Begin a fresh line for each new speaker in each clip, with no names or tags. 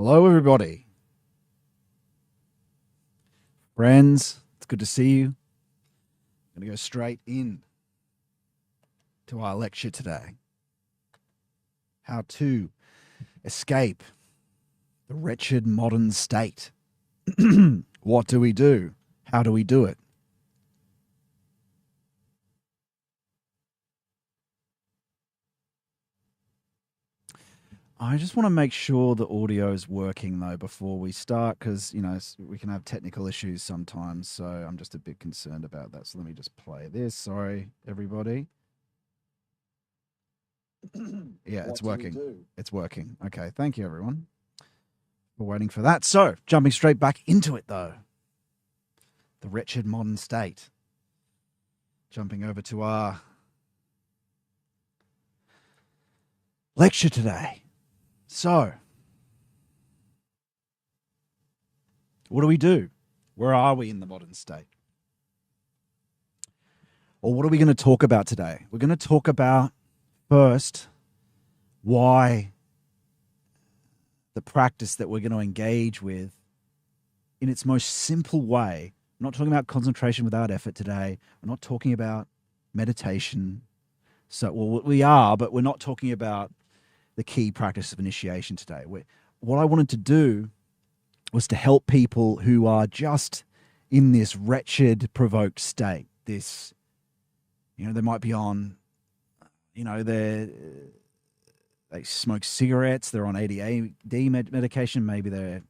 Hello, everybody. Friends, it's good to see you. I'm going to go straight in to our lecture today. How to escape the wretched modern state. What do we do? How do we do it? I just want to make sure the audio is working though before we start because, we can have technical issues sometimes. So I'm just a bit concerned about that. So let me just play this. Sorry, everybody. Yeah, it's working. It's working. Okay. Thank you, everyone. We're waiting for that. So jumping straight back into it though. The wretched modern state. Jumping over to our lecture today. So, what do? Where are we in the modern state? Or what are we going to talk about today? We're going to talk about first why the practice that we're going to engage with in its most simple way. We're not talking about concentration without effort today. We're not talking about meditation. So, well, we are, but we're not talking about the key practice of initiation today. What I wanted to do was to help people who are just in this wretched, provoked state. This, they might be on, they smoke cigarettes, they're on ADHD medication, maybe they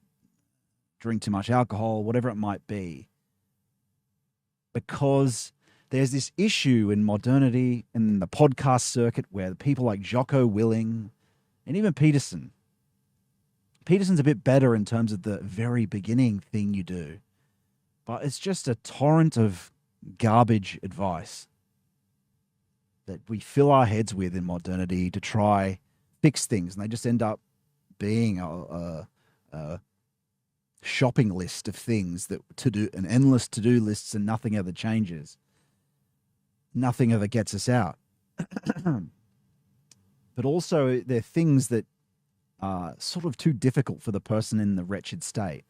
drink too much alcohol, whatever it might be. Because there's this issue in modernity and in the podcast circuit where people like Jocko Willing and even Peterson's a bit better in terms of the very beginning thing you do, but it's just a torrent of garbage advice that we fill our heads with in modernity to try fix things, and they just end up being a shopping list of things that to do, an endless to-do lists, and nothing ever changes. Nothing ever gets us out. But also they're things that are sort of too difficult for the person in the wretched state.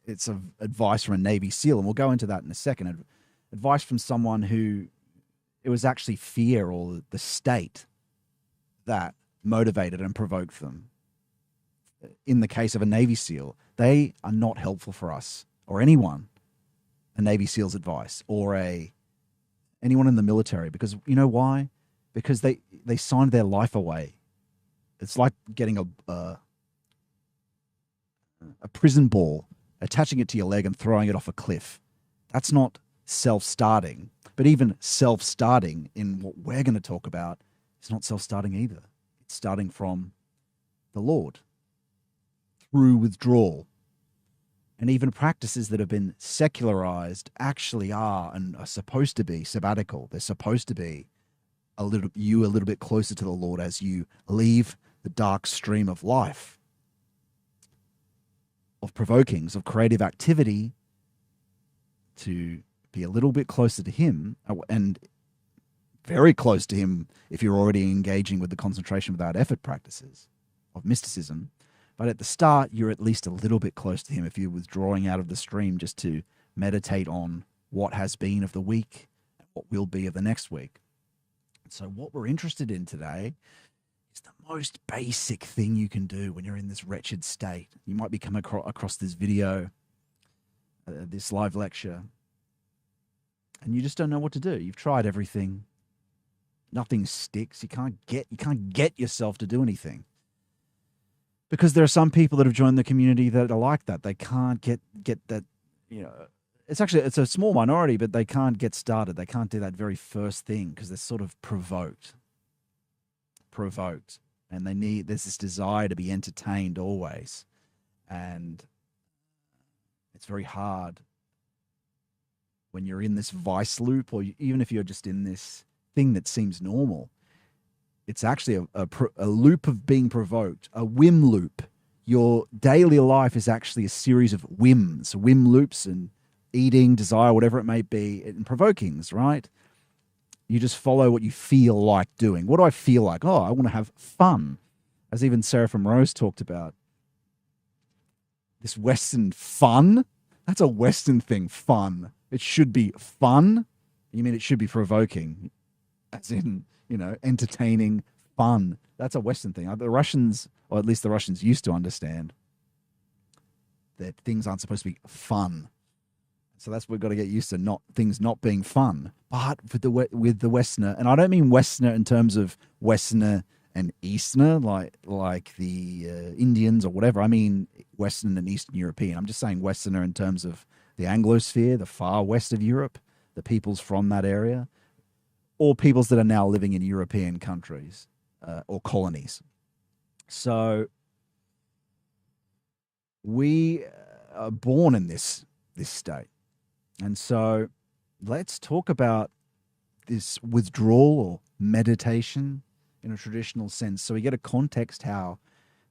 It's advice from a Navy SEAL, and we'll go into that in a second. Advice from someone who it was actually fear or the state that motivated and provoked them. In the case of a Navy SEAL, they are not helpful for us or anyone, a Navy SEAL's advice or anyone in the military, because you know why? Because they signed their life away. It's like getting a prison ball, attaching it to your leg and throwing it off a cliff. That's not self-starting. But even self-starting in what we're going to talk about is not self-starting either. It's starting from the Lord through withdrawal. And even practices that have been secularized actually are and are supposed to be sabbatical. They're supposed to be a little bit closer to the Lord as you leave the dark stream of life, of provokings, of creative activity, to be a little bit closer to Him, and very close to Him if you're already engaging with the concentration without effort practices of mysticism. But at the start, you're at least a little bit close to Him if you're withdrawing out of the stream just to meditate on what has been of the week and what will be of the next week. So what we're interested in today is the most basic thing you can do when you're in this wretched state. You might be coming across this video, this live lecture, and you just don't know what to do. You've tried everything. Nothing sticks. You can't get yourself to do anything. Because there are some people that have joined the community that are like that. They can't get that, it's a small minority, but they can't get started. They can't do that very first thing because they're sort of provoked. And there's this desire to be entertained always. And it's very hard when you're in this vice loop, or even if you're just in this thing that seems normal. It's actually a loop of being provoked, a whim loop. Your daily life is actually a series of whims, whim loops, and eating, desire, whatever it may be, and provokings, right? You just follow what you feel like doing. What do I feel like? Oh, I want to have fun. As even Sarah from Rose talked about. this Western fun. That's a Western thing, fun. It should be fun. You mean it should be provoking, as in, entertaining, fun. That's a Western thing. The Russians, or at least the Russians used to understand that things aren't supposed to be fun. So that's what we've got to get used to, things not being fun. But with the Westerner, and I don't mean Westerner in terms of Westerner and Easterner, like the Indians or whatever. I mean Western and Eastern European. I'm just saying Westerner in terms of the Anglosphere, the far west of Europe, the peoples from that area, or peoples that are now living in European countries or colonies. So we are born in this state. And so let's talk about this withdrawal or meditation in a traditional sense. So we get a context how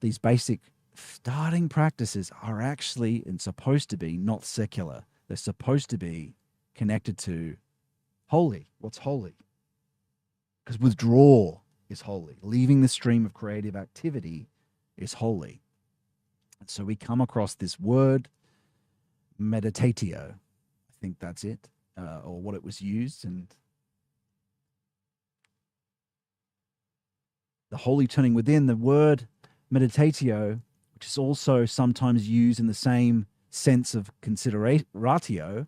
these basic starting practices are actually and supposed to be not secular. They're supposed to be connected to holy. What's holy? Because withdrawal is holy. Leaving the stream of creative activity is holy. And so we come across this word, meditatio. I think that's it, or what it was used. And the holy turning within, the word meditatio, which is also sometimes used in the same sense of consideratio,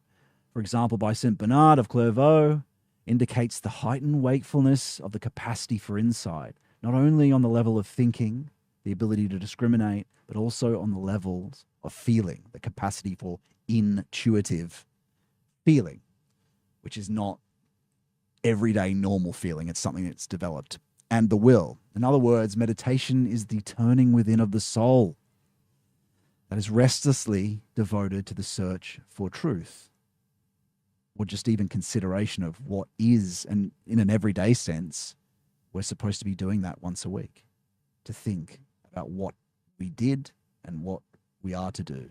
for example, by St. Bernard of Clairvaux, indicates the heightened wakefulness of the capacity for insight, not only on the level of thinking, the ability to discriminate, but also on the levels of feeling, the capacity for intuitive feeling, which is not everyday normal feeling. It's something that's developed. And the will. In other words, meditation is the turning within of the soul that is restlessly devoted to the search for truth, or just even consideration of what is. And in an everyday sense, we're supposed to be doing that once a week, to think about what we did and what we are to do.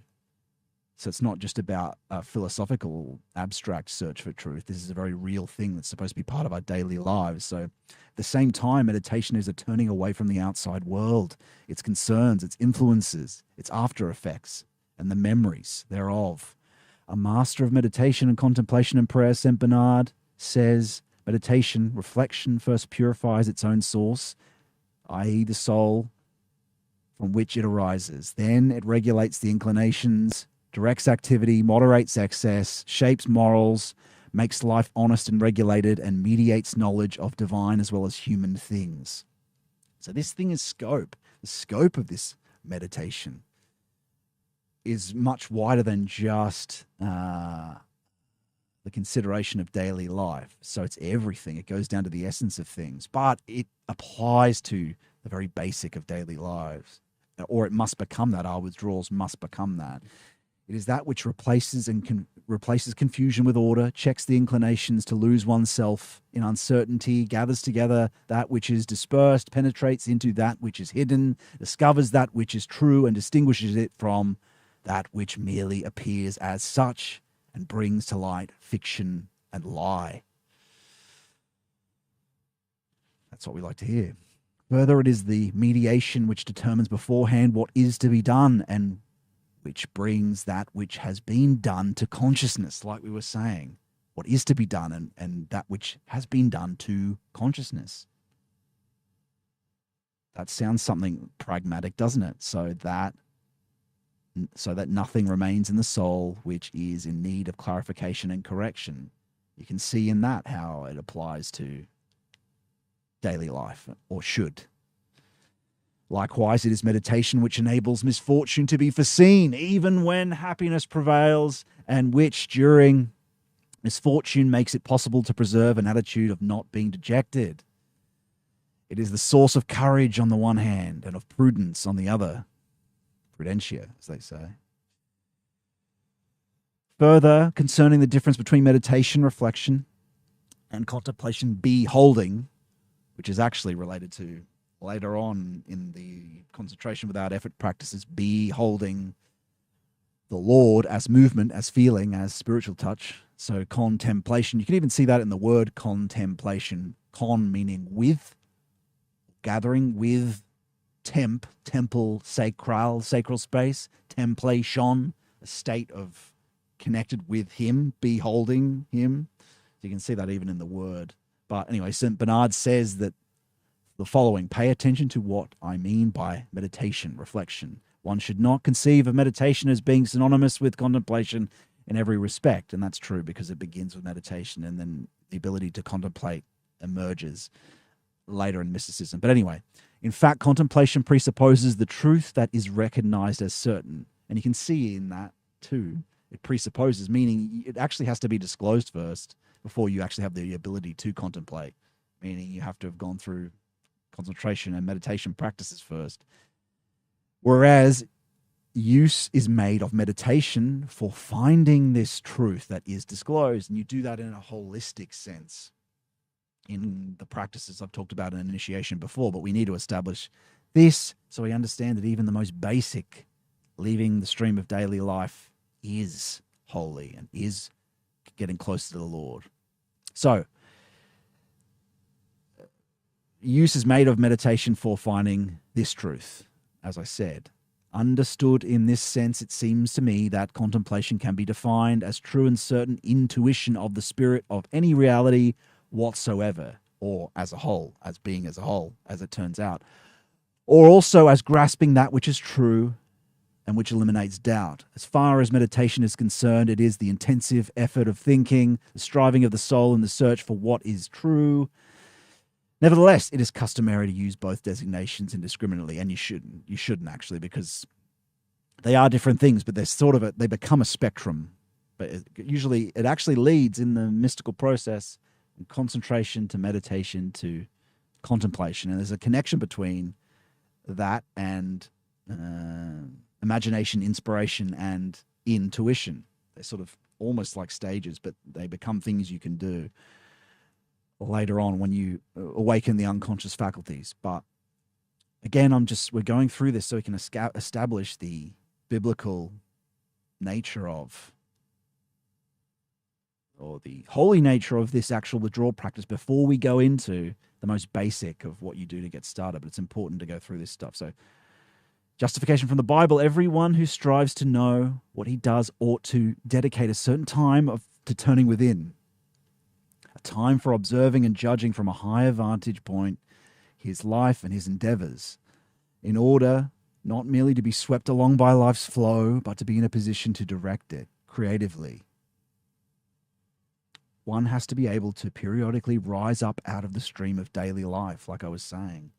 So it's not just about a philosophical, abstract search for truth. This is a very real thing that's supposed to be part of our daily lives. So at the same time, meditation is a turning away from the outside world, its concerns, its influences, its after effects, and the memories thereof. A master of meditation and contemplation and prayer, St. Bernard, says meditation, reflection, first purifies its own source, i.e. the soul from which it arises. Then it regulates the inclinations, directs activity, moderates excess, shapes morals, makes life honest and regulated, and mediates knowledge of divine as well as human things. So this thing is scope. The scope of this meditation is much wider than just the consideration of daily life. So it's everything. It goes down to the essence of things, but it applies to the very basic of daily lives, or it must become that. Our withdrawals must become that. It is that which replaces confusion with order, checks the inclinations to lose oneself in uncertainty, gathers together that which is dispersed, penetrates into that which is hidden, discovers that which is true, and distinguishes it from that which merely appears as such, and brings to light fiction and lie. That's what we like to hear. Further, it is the mediation which determines beforehand what is to be done, and which brings that which has been done to consciousness, like we were saying, what is to be done and that which has been done to consciousness. That sounds something pragmatic, doesn't it? So that nothing remains in the soul which is in need of clarification and correction. You can see in that how it applies to daily life, or should. Likewise, it is meditation which enables misfortune to be foreseen, even when happiness prevails, and which, during misfortune, makes it possible to preserve an attitude of not being dejected. It is the source of courage on the one hand, and of prudence on the other. Prudentia, as they say. Further, concerning the difference between meditation, reflection, and contemplation, beholding, which is actually related to later on in the concentration without effort practices, beholding the Lord as movement, as feeling, as spiritual touch. So contemplation, you can even see that in the word contemplation. Con meaning with, gathering with, temple, sacral space, templation, a state of connected with him, beholding him. You can see that even in the word. But anyway, St. Bernard says that the following: pay attention to what I mean by meditation, reflection. One should not conceive of meditation as being synonymous with contemplation in every respect. And that's true, because it begins with meditation and then the ability to contemplate emerges later in mysticism. But anyway, in fact, contemplation presupposes the truth that is recognized as certain. And you can see in that too, it presupposes, meaning it actually has to be disclosed first before you actually have the ability to contemplate, meaning you have to have gone through concentration and meditation practices first. Whereas use is made of meditation for finding this truth that is disclosed. And you do that in a holistic sense in the practices I've talked about in initiation before, but we need to establish this so we understand that even the most basic, leaving the stream of daily life, is holy and is getting closer to the Lord. So, use is made of meditation for finding this truth. As I said, understood in this sense, it seems to me that contemplation can be defined as true and certain intuition of the spirit of any reality whatsoever, or as a whole, as being as a whole, as it turns out, or also as grasping that which is true and which eliminates doubt. As far as meditation is concerned, it is the intensive effort of thinking, the striving of the soul in the search for what is true. Nevertheless, it is customary to use both designations indiscriminately, and you shouldn't actually, because they are different things, but they're they become a spectrum. But usually it actually leads in the mystical process from concentration to meditation to contemplation. And there's a connection between that and imagination, inspiration, and intuition. They're sort of almost like stages, but they become things you can do later on when you awaken the unconscious faculties. But again, we're going through this so we can establish the biblical nature of, or the holy nature of this actual withdrawal practice before we go into the most basic of what you do to get started. But it's important to go through this stuff. So, justification from the Bible: everyone who strives to know what he does ought to dedicate a certain time to turning within, a time for observing and judging from a higher vantage point his life and his endeavors, in order not merely to be swept along by life's flow, but to be in a position to direct it creatively. One has to be able to periodically rise up out of the stream of daily life, like I was saying.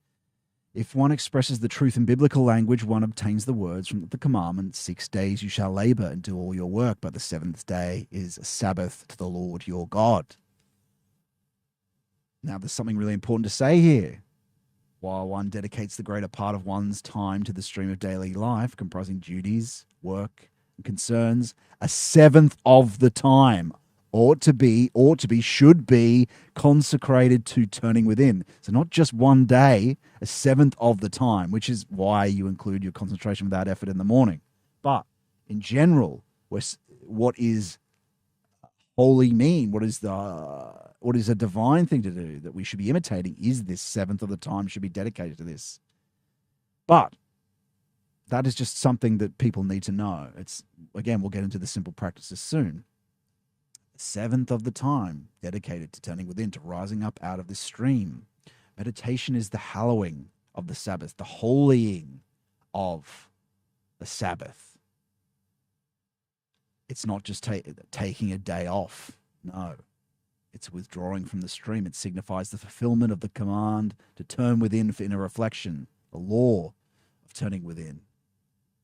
If one expresses the truth in biblical language, one obtains the words from the commandment, 6 days you shall labor and do all your work, but the seventh day is a Sabbath to the Lord your God. Now, there's something really important to say here. While one dedicates the greater part of one's time to the stream of daily life, comprising duties, work, and concerns, a seventh of the time should be consecrated to turning within. So not just one day, a seventh of the time, which is why you include your concentration without effort in the morning. But in general, what is holy mean? What is a divine thing to do that we should be imitating? Is this seventh of the time should be dedicated to this? But that is just something that people need to know. Again, we'll get into the simple practices soon. Seventh of the time dedicated to turning within, to rising up out of this stream. Meditation is the hallowing of the Sabbath, the holying of the Sabbath. It's not just taking a day off. No, it's withdrawing from the stream. It signifies the fulfillment of the command to turn within for inner reflection, the law of turning within,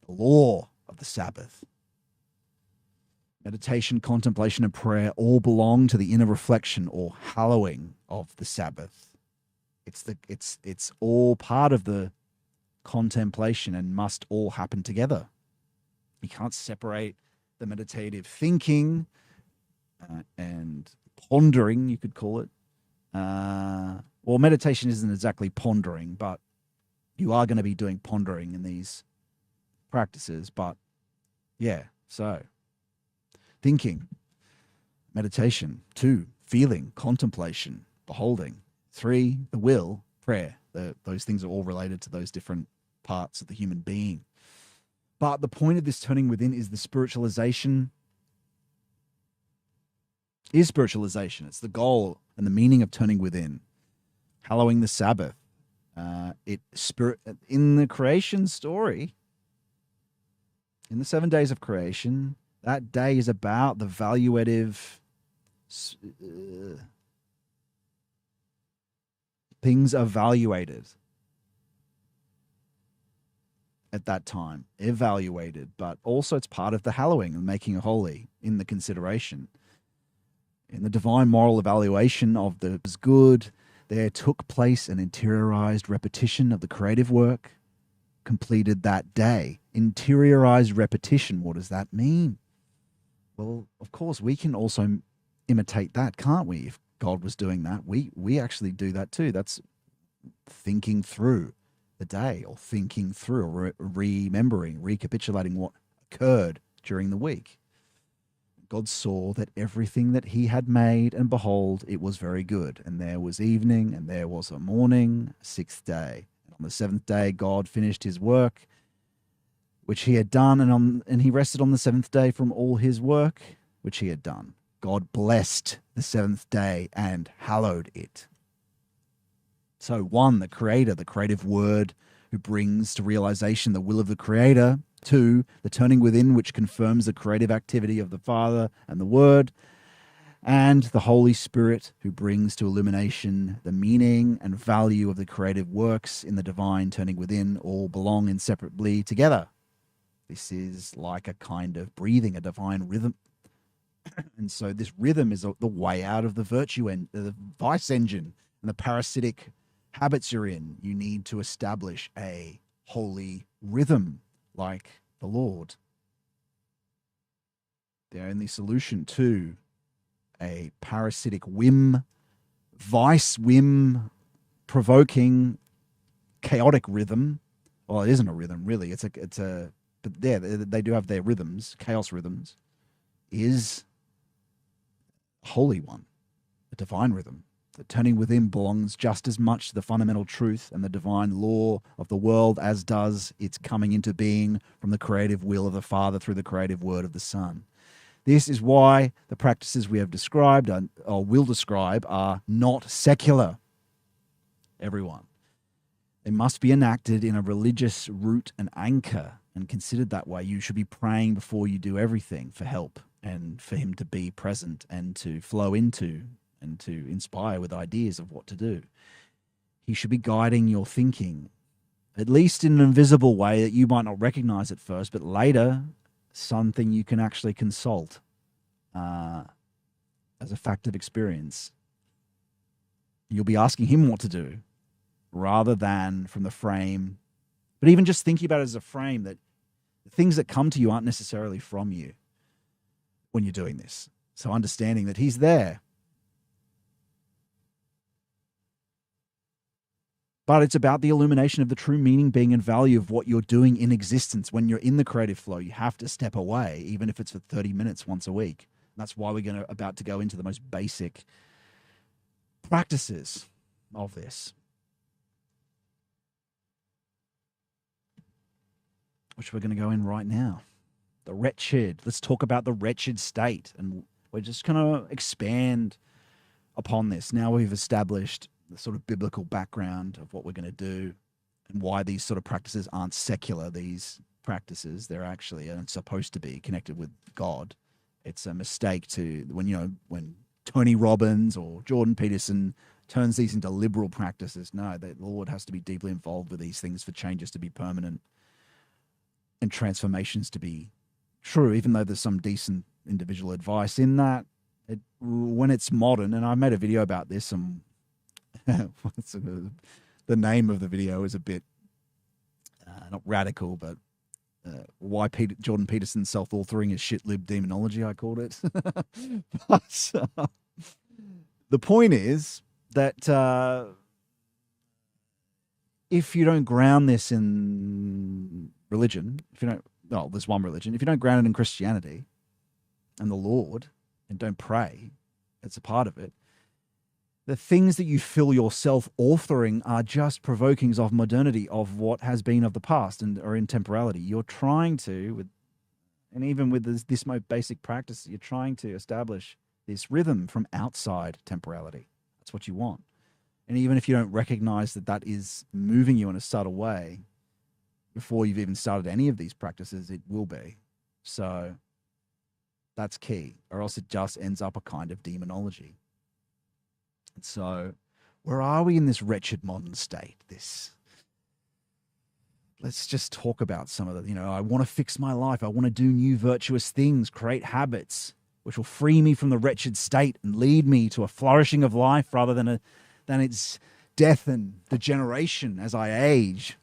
the law of the Sabbath. Meditation, contemplation, and prayer all belong to the inner reflection or hallowing of the Sabbath. It's all part of the contemplation and must all happen together. You can't separate the meditative thinking and pondering, you could call it. Well, meditation isn't exactly pondering, but you are going to be doing pondering in these practices. But yeah, so thinking, meditation. 2, feeling, contemplation, beholding. 3, the will, prayer. Those things are all related to those different parts of the human being. But the point of this turning within is the spiritualization. Is spiritualization. It's the goal and the meaning of turning within. Hallowing the Sabbath. In the creation story, in the 7 days of creation, that day is about the valuative things evaluated at that time, evaluated, but also it's part of the hallowing and making holy in the consideration. In the divine moral evaluation of the good, there took place an interiorized repetition of the creative work completed that day. Interiorized repetition, what does that mean? Well, of course, we can also imitate that, can't we? If God was doing that, we actually do that too. That's thinking through the day, or thinking through, or remembering, recapitulating what occurred during the week. God saw that everything that he had made, and behold, it was very good. And there was evening, and there was a morning, sixth day. And on the seventh day, God finished his work, which he had done, and he rested on the seventh day from all his work, which he had done. God blessed the seventh day and hallowed it. So one, the creator, the creative word who brings to realization the will of the creator. Two, the turning within, which confirms the creative activity of the Father and the Word. And the Holy Spirit, who brings to illumination the meaning and value of the creative works in the divine turning within, all belong inseparably together. This is like a kind of breathing, a divine rhythm. And so this rhythm is the way out of the virtue and the vice engine and the parasitic habits you're in. You need to establish a holy rhythm like the Lord. The only solution to a parasitic whim, vice whim, provoking, chaotic rhythm. Well, it isn't a rhythm, really. But yeah, they do have their rhythms, chaos rhythms, is a holy one, a divine rhythm. The turning within belongs just as much to the fundamental truth and the divine law of the world as does its coming into being from the creative will of the Father through the creative word of the Son. This is why the practices we have described, or will describe, are not secular, everyone. They must be enacted in a religious root and anchor, and considered that way. You should be praying before you do everything for help and for him to be present and to flow into and to inspire with ideas of what to do. He should be guiding your thinking, at least in an invisible way that you might not recognize at first, but later something you can actually consult as a fact of experience. You'll be asking him what to do rather than from the frame. But even just thinking about it as a frame, that the things that come to you aren't necessarily from you when you're doing this. So understanding that he's there. But it's about the illumination of the true meaning, being, and value of what you're doing in existence. When you're in the creative flow, you have to step away, even if it's for 30 minutes once a week. And that's why we're about to go into the most basic practices of this, which we're going to go in right now. The wretched. Let's talk about the wretched state. And we're just going to expand upon this. Now we've established the sort of biblical background of what we're going to do and why these sort of practices aren't secular. These practices, they're actually supposed to be connected with God. It's a mistake when Tony Robbins or Jordan Peterson turns these into liberal practices. No, the Lord has to be deeply involved with these things for changes to be permanent and transformations to be true, even though there's some decent individual advice in that. When it's modern, and I made a video about this, the name of the video is a bit not radical, but why Jordan Peterson's self-authoring is shit lib demonology, I called it. But the point is that if you don't ground this in religion, there's one religion. If you don't ground it in Christianity and the Lord and don't pray, it's a part of it, The things that you feel yourself authoring are just provokings of modernity, of what has been of the past and are in temporality. You're trying to, and even with this most basic practice, you're trying to establish this rhythm from outside temporality. That's what you want. And even if you don't recognize that that is moving you in a subtle way, before you've even started any of these practices, it will be. So that's key, or else it just ends up a kind of demonology. And so where are we in this wretched modern state? Let's just talk about some of the, I want to fix my life. I want to do new virtuous things, create habits which will free me from the wretched state and lead me to a flourishing of life rather than its death and degeneration as I age.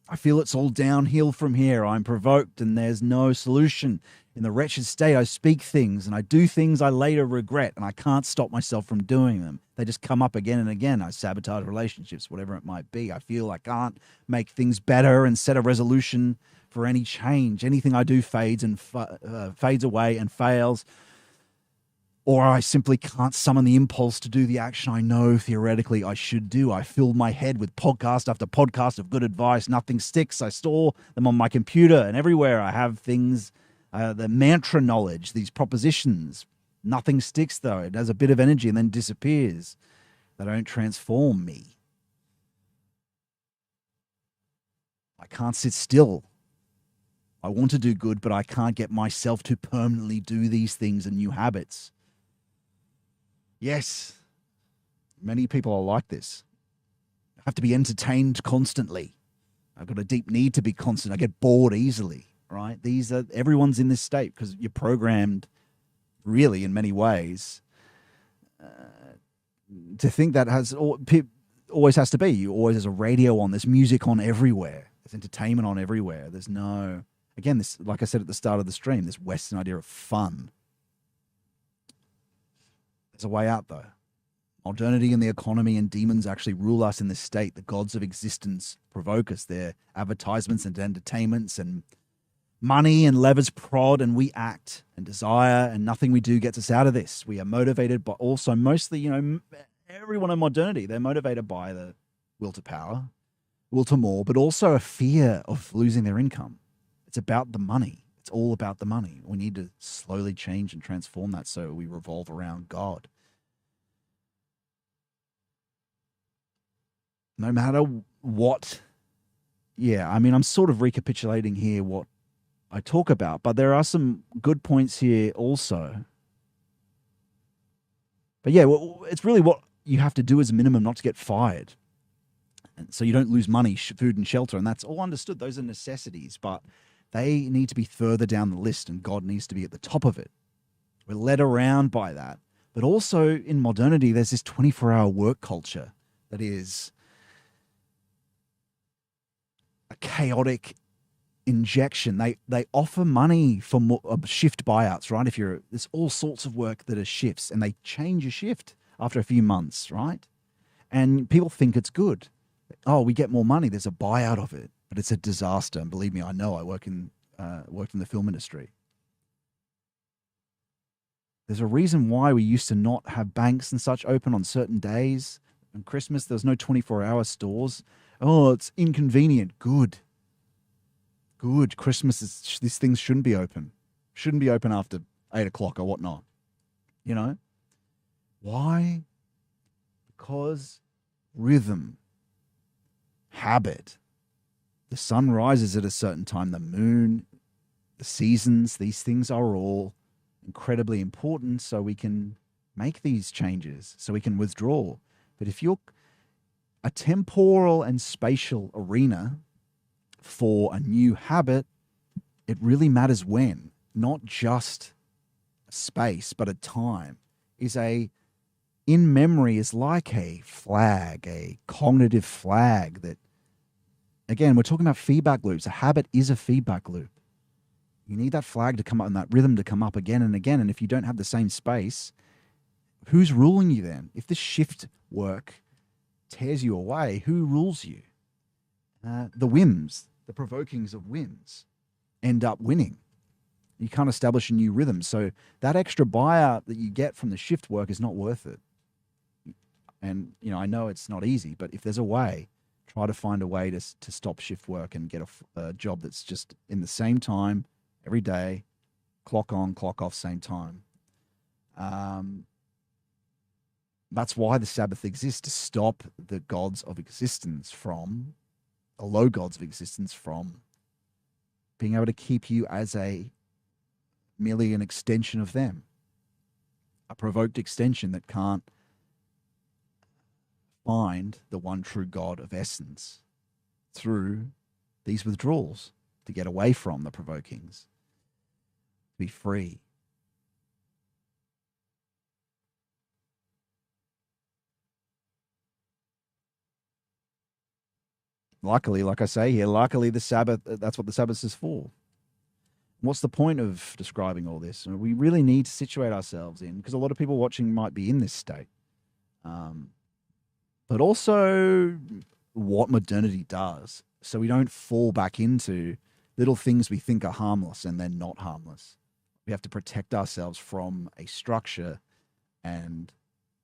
I feel it's all downhill from here. I'm provoked and there's no solution. In the wretched state, I speak things and I do things I later regret, and I can't stop myself from doing them. They just come up again and again. I sabotage relationships, whatever it might be. I feel I can't make things better and set a resolution for any change. Anything I do fades away and fails. Or I simply can't summon the impulse to do the action I know theoretically I should do. I fill my head with podcast after podcast of good advice. Nothing sticks. I store them on my computer, and everywhere I have things, the mantra knowledge, these propositions. Nothing sticks, though. It has a bit of energy and then disappears. They don't transform me. I can't sit still. I want to do good, but I can't get myself to permanently do these things and new habits. Yes, many people are like this. I have to be entertained constantly. I've got a deep need to be constant. I get bored easily, right? Everyone's in this state because you're programmed, really, in many ways, to think that always has to be. You always has a radio on. There's music on everywhere. There's entertainment on everywhere. There's no, again, this, like I said at the start of the stream, this Western idea of fun. There's a way out, though. Modernity and the economy and demons actually rule us in this state. The gods of existence provoke us. Their advertisements and entertainments and money and levers prod, and we act and desire, and nothing we do gets us out of this. We are motivated by also mostly, everyone in modernity, they're motivated by the will to power, will to more, but also a fear of losing their income. It's about the money. It's all about the money. We need to slowly change and transform that so we revolve around God. No matter what, I'm sort of recapitulating here what I talk about, but there are some good points here also. But it's really what you have to do as a minimum not to get fired. And so you don't lose money, food and shelter, and that's all understood. Those are necessities, but they need to be further down the list, and God needs to be at the top of it. We're led around by that. But also in modernity, there's this 24-hour work culture that is a chaotic injection. They offer money for shift buyouts, right? There's all sorts of work that are shifts, and they change your shift after a few months, right? And people think it's good. Oh, we get more money. There's a buyout of it. But it's a disaster, and believe me, I know. I worked in the film industry. There's a reason why we used to not have banks and such open on certain days. On Christmas, there was no 24-hour stores. Oh, it's inconvenient. Good. Christmas these things shouldn't be open. Shouldn't be open after 8 o'clock or whatnot. Why? Because rhythm, habit. The sun rises at a certain time, the moon, the seasons, these things are all incredibly important so we can make these changes, so we can withdraw. But if you're a temporal and spatial arena for a new habit, it really matters when, not just a space, but a time. In memory is like a flag, a cognitive flag that, again, we're talking about feedback loops. A habit is a feedback loop. You need that flag to come up and that rhythm to come up again and again. And if you don't have the same space, who's ruling you then? If this shift work tears you away, who rules you? The whims, the provokings of whims end up winning. You can't establish a new rhythm. So that extra buyout that you get from the shift work is not worth it. And, I know it's not easy, but if there's a way, try to find a way to stop shift work and get a job that's just in the same time every day, clock on, clock off, same time. That's why the Sabbath exists, to stop the gods of existence from, the low gods of existence from being able to keep you as merely an extension of them, a provoked extension that can't find the one true God of essence through these withdrawals, to get away from the provokings, to be free. Luckily, like I say here, luckily the Sabbath, that's what the Sabbath is for. What's the point of describing all this? We really need to situate ourselves in, because a lot of people watching might be in this state. But also what modernity does, so we don't fall back into little things we think are harmless and they're not harmless. We have to protect ourselves from a structure and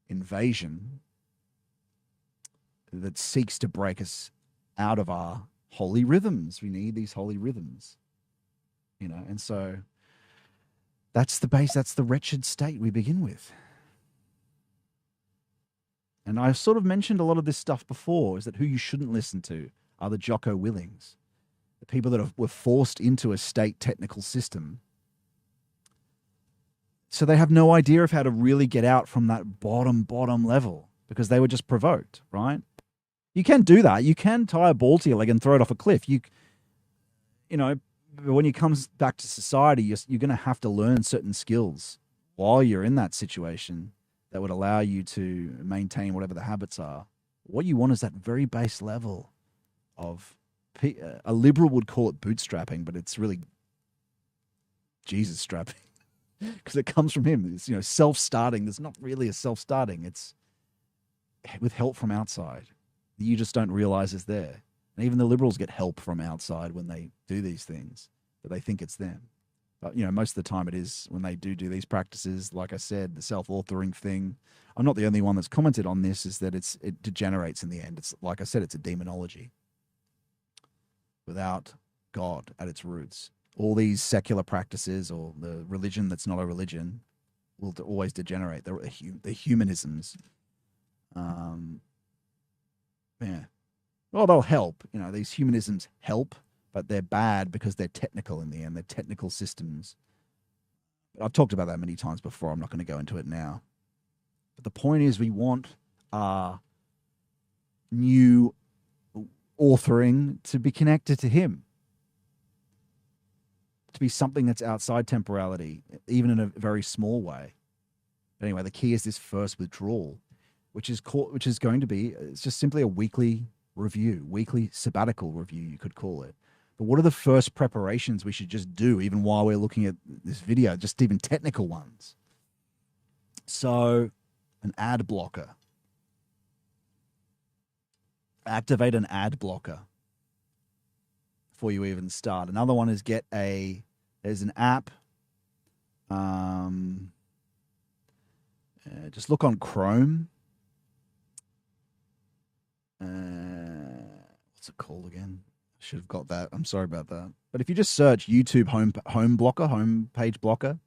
invasion that seeks to break us out of our holy rhythms. We need these holy rhythms, and so that's the base, that's the wretched state we begin with. And I sort of mentioned a lot of this stuff before, is that who you shouldn't listen to are the Jocko Willings, the people that were forced into a state technical system. So they have no idea of how to really get out from that bottom level, because they were just provoked, right? You can do that. You can tie a ball to your leg and throw it off a cliff. When you come back to society, you're going to have to learn certain skills while you're in that situation that would allow you to maintain whatever the habits are. What you want is that very base level of, a liberal would call it bootstrapping, but it's really Jesus strapping, because it comes from him. It's, self-starting. There's not really a self-starting. It's with help from outside. You just don't realize is there. And even the liberals get help from outside when they do these things, but they think it's them. But, most of the time it is, when they do these practices, like I said, the self-authoring thing. I'm not the only one that's commented on this, is that it degenerates in the end. It's, like I said, it's a demonology without God at its roots. All these secular practices, or the religion that's not a religion, will always degenerate. The humanisms. Yeah. Well, they'll help. These humanisms help, but they're bad because they're technical in the end. They're technical systems. But I've talked about that many times before. I'm not going to go into it now. But the point is, we want our new authoring to be connected to him, to be something that's outside temporality, even in a very small way. But anyway, the key is this first withdrawal, which is going to be, it's just simply a weekly review, weekly sabbatical review, you could call it. But what are the first preparations we should just do, even while we're looking at this video, just even technical ones? So, an ad blocker. Activate an ad blocker before you even start. Another one is there's an app. Just look on Chrome. What's it called again? I should have got that. I'm sorry about that. But if you just search YouTube home page blocker,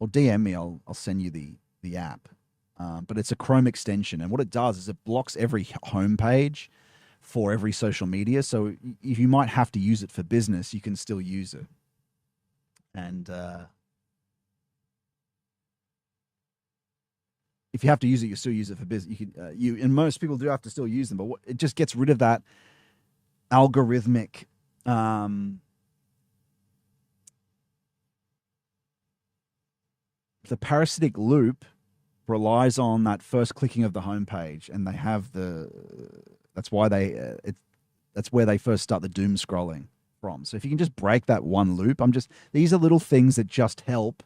or DM me, I'll send you the app. But it's a Chrome extension, and what it does is it blocks every home page for every social media. So if you might have to use it for business, you can still use it. And if you have to use it, you still use it for business. And most people do have to still use them, but it just gets rid of that algorithmic the parasitic loop relies on that first clicking of the homepage, and they have that's why that's where they first start the doom scrolling from. So if you can just break that one loop, these are little things that just help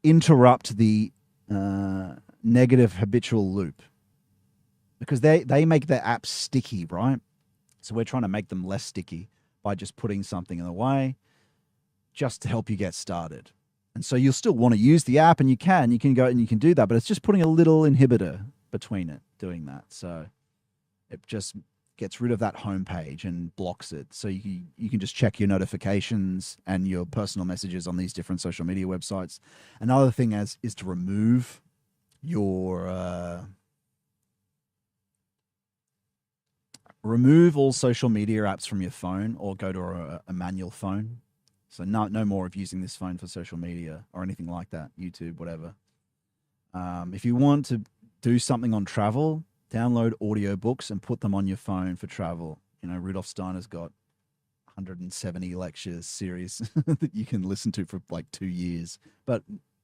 interrupt the negative habitual loop, because they make their apps sticky, right? So we're trying to make them less sticky by just putting something in the way, just to help you get started. And so you'll still want to use the app, and you can go and you can do that, but it's just putting a little inhibitor between it doing that. So it just gets rid of that homepage and blocks it. So you can just check your notifications and your personal messages on these different social media websites. Another thing is to remove your remove all social media apps from your phone, or go to a manual phone. So no more of using this phone for social media or anything like that, YouTube, whatever. If you want to do something on travel, download audiobooks and put them on your phone for travel. You know, Rudolf Steiner's got 170 lectures series that you can listen to for like 2 years. But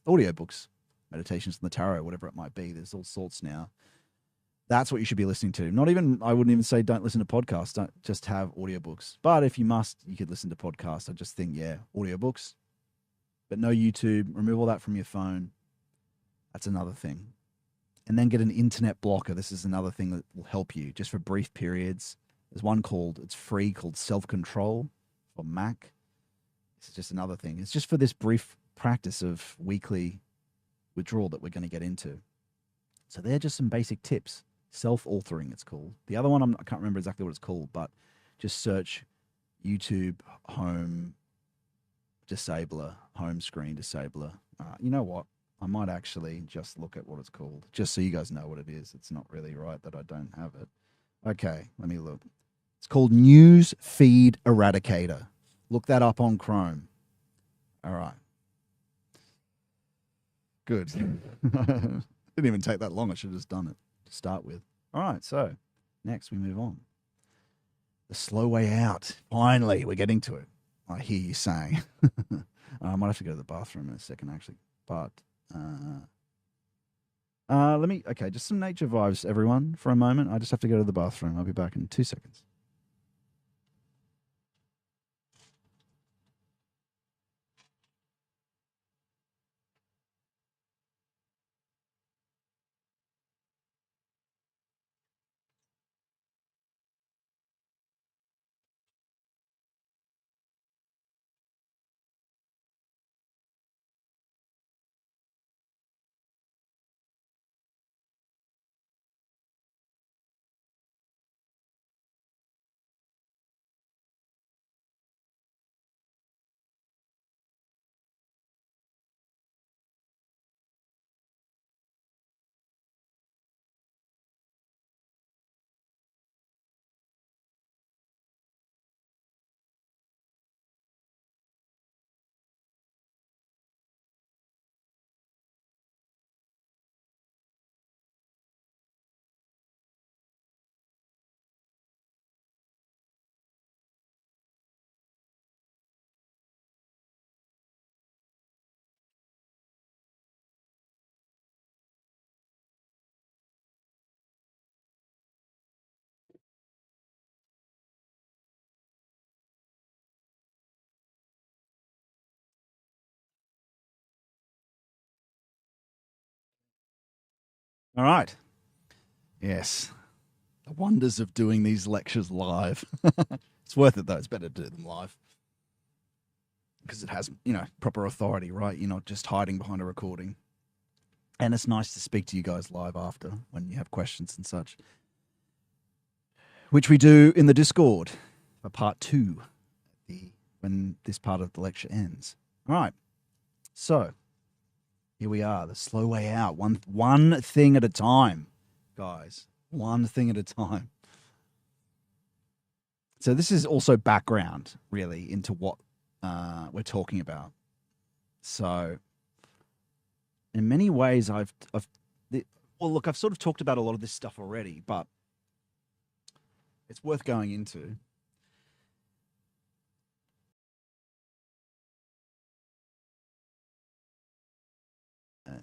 audiobooks, meditations from the tarot, whatever it might be, there's all sorts now. That's what you should be listening to. I wouldn't even say don't listen to podcasts. Don't just have audiobooks. But if you must, you could listen to podcasts. I just think, yeah, audiobooks. But no YouTube. Remove all that from your phone. That's another thing. And then get an internet blocker. This is another thing that will help you just for brief periods. There's one it's free, called Self-Control for Mac. This is just another thing. It's just for this brief practice of weekly withdrawal that we're going to get into. So they're just some basic tips. Self-authoring, it's called. The other one, I can't remember exactly what it's called, but just search YouTube home disabler, home screen disabler. You know what? I might actually just look at what it's called, just so you guys know what it is. It's not really right that I don't have it. Okay, let me look. It's called News Feed Eradicator. Look that up on Chrome. All right. Good. Didn't even take that long. I should have just done it to start with. All right, so next we move on. The slow way out. Finally, we're getting to it. I hear you saying. I might have to go to the bathroom in a second, actually. But just some nature vibes, everyone, for a moment. I just have to go to the bathroom. I'll be back in 2 seconds. All right. Yes. The wonders of doing these lectures live. It's worth it, though. It's better to do them live because it has, proper authority, right? You're not just hiding behind a recording. And it's nice to speak to you guys live after when you have questions and such, which we do in the Discord for part 2, when this part of the lecture ends. All right. So here we are, the slow way out. One thing at a time, guys. One thing at a time. So this is also background, really, into what we're talking about. So in many ways, I've sort of talked about a lot of this stuff already, but it's worth going into.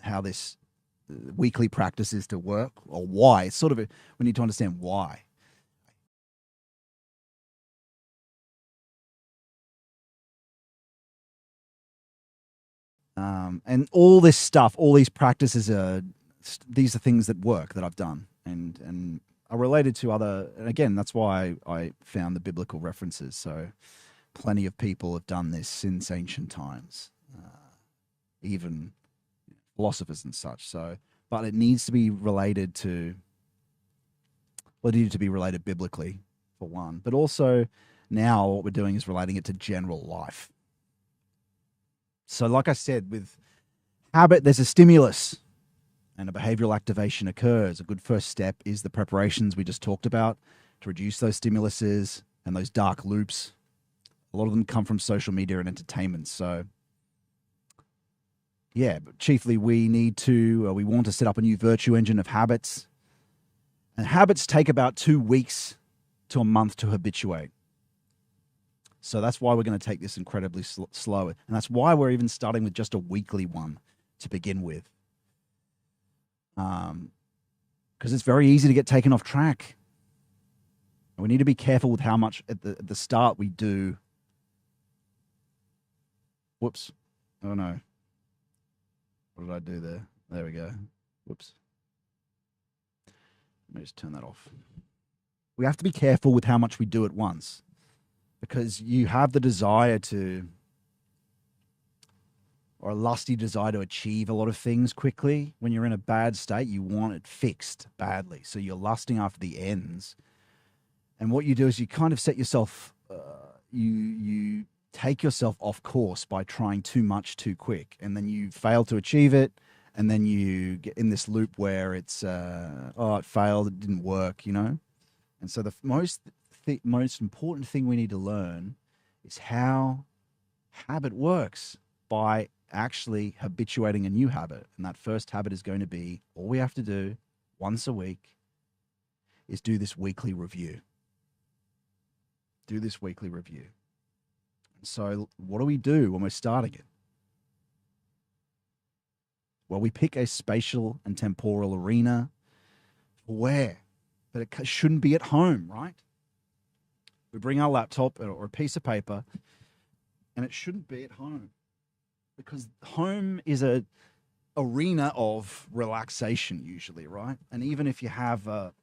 How this weekly practice is to work, or why. It's sort of we need to understand why. And all this stuff, all these practices these are things that work, that I've done and are related to other. And again, that's why I found the biblical references. So plenty of people have done this since ancient times. even philosophers and such. So, but it needs to be related to, well, it needed to be related biblically for one, but also now what we're doing is relating it to general life. So, like I said, with habit, there's a stimulus and a behavioral activation occurs. A good first step is the preparations we just talked about to reduce those stimuluses and those dark loops. A lot of them come from social media and entertainment. So, yeah, but chiefly we want to set up a new virtue engine of habits. And habits take about 2 weeks to a month to habituate. So that's why we're going to take this incredibly slow. And that's why we're even starting with just a weekly one to begin with. Because it's very easy to get taken off track. And we need to be careful with how much at the start we do. Whoops. Oh, no. What did I do there? There we go. Whoops. Let me just turn that off. We have to be careful with how much we do at once, because you have the desire to, or a lusty desire to achieve a lot of things quickly. When you're in a bad state, you want it fixed badly. So you're lusting after the ends. And what you do is you kind of set yourself, you take yourself off course by trying too much too quick. And then you fail to achieve it. And then you get in this loop where it's, it failed, it didn't work, you know? And so the most important thing we need to learn is how habit works by actually habituating a new habit. And that first habit is going to be, all we have to do once a week is do this weekly review. Do this weekly review. So what do we do when we're starting it? Well, we pick a spatial and temporal arena. Where? But it shouldn't be at home, right? We bring our laptop or a piece of paper, and it shouldn't be at home, because home is a arena of relaxation usually, right? And even if you have a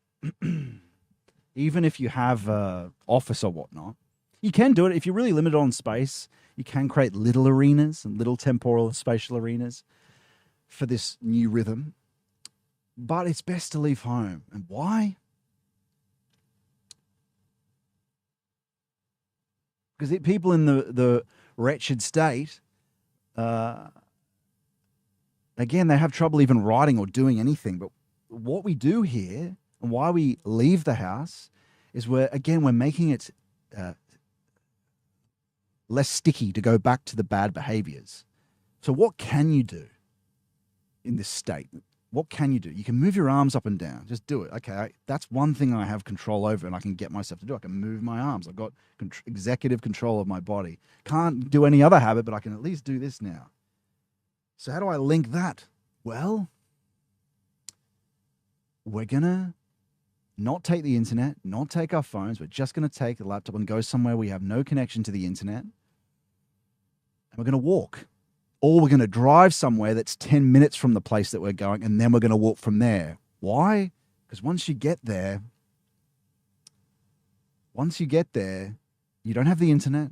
office or whatnot, you can do it. If you're really limited on space, you can create little arenas and little temporal and spatial arenas for this new rhythm. But it's best to leave home. And why? Because people in the wretched state, again, they have trouble even writing or doing anything. But what we do here and why we leave the house is we're making it less sticky to go back to the bad behaviors. So what can you do in this state? What can you do? You can move your arms up and down. Just do it. Okay, that's one thing I have control over and I can get myself to do. I can move my arms. I've got executive control of my body. Can't do any other habit, but I can at least do this now. So how do I link that? Well, we're going to not take the internet, not take our phones. We're just going to take the laptop and go somewhere we have no connection to the internet. And we're going to walk. Or we're going to drive somewhere that's 10 minutes from the place that we're going, and then we're going to walk from there. Why? Because once you get there, you don't have the internet.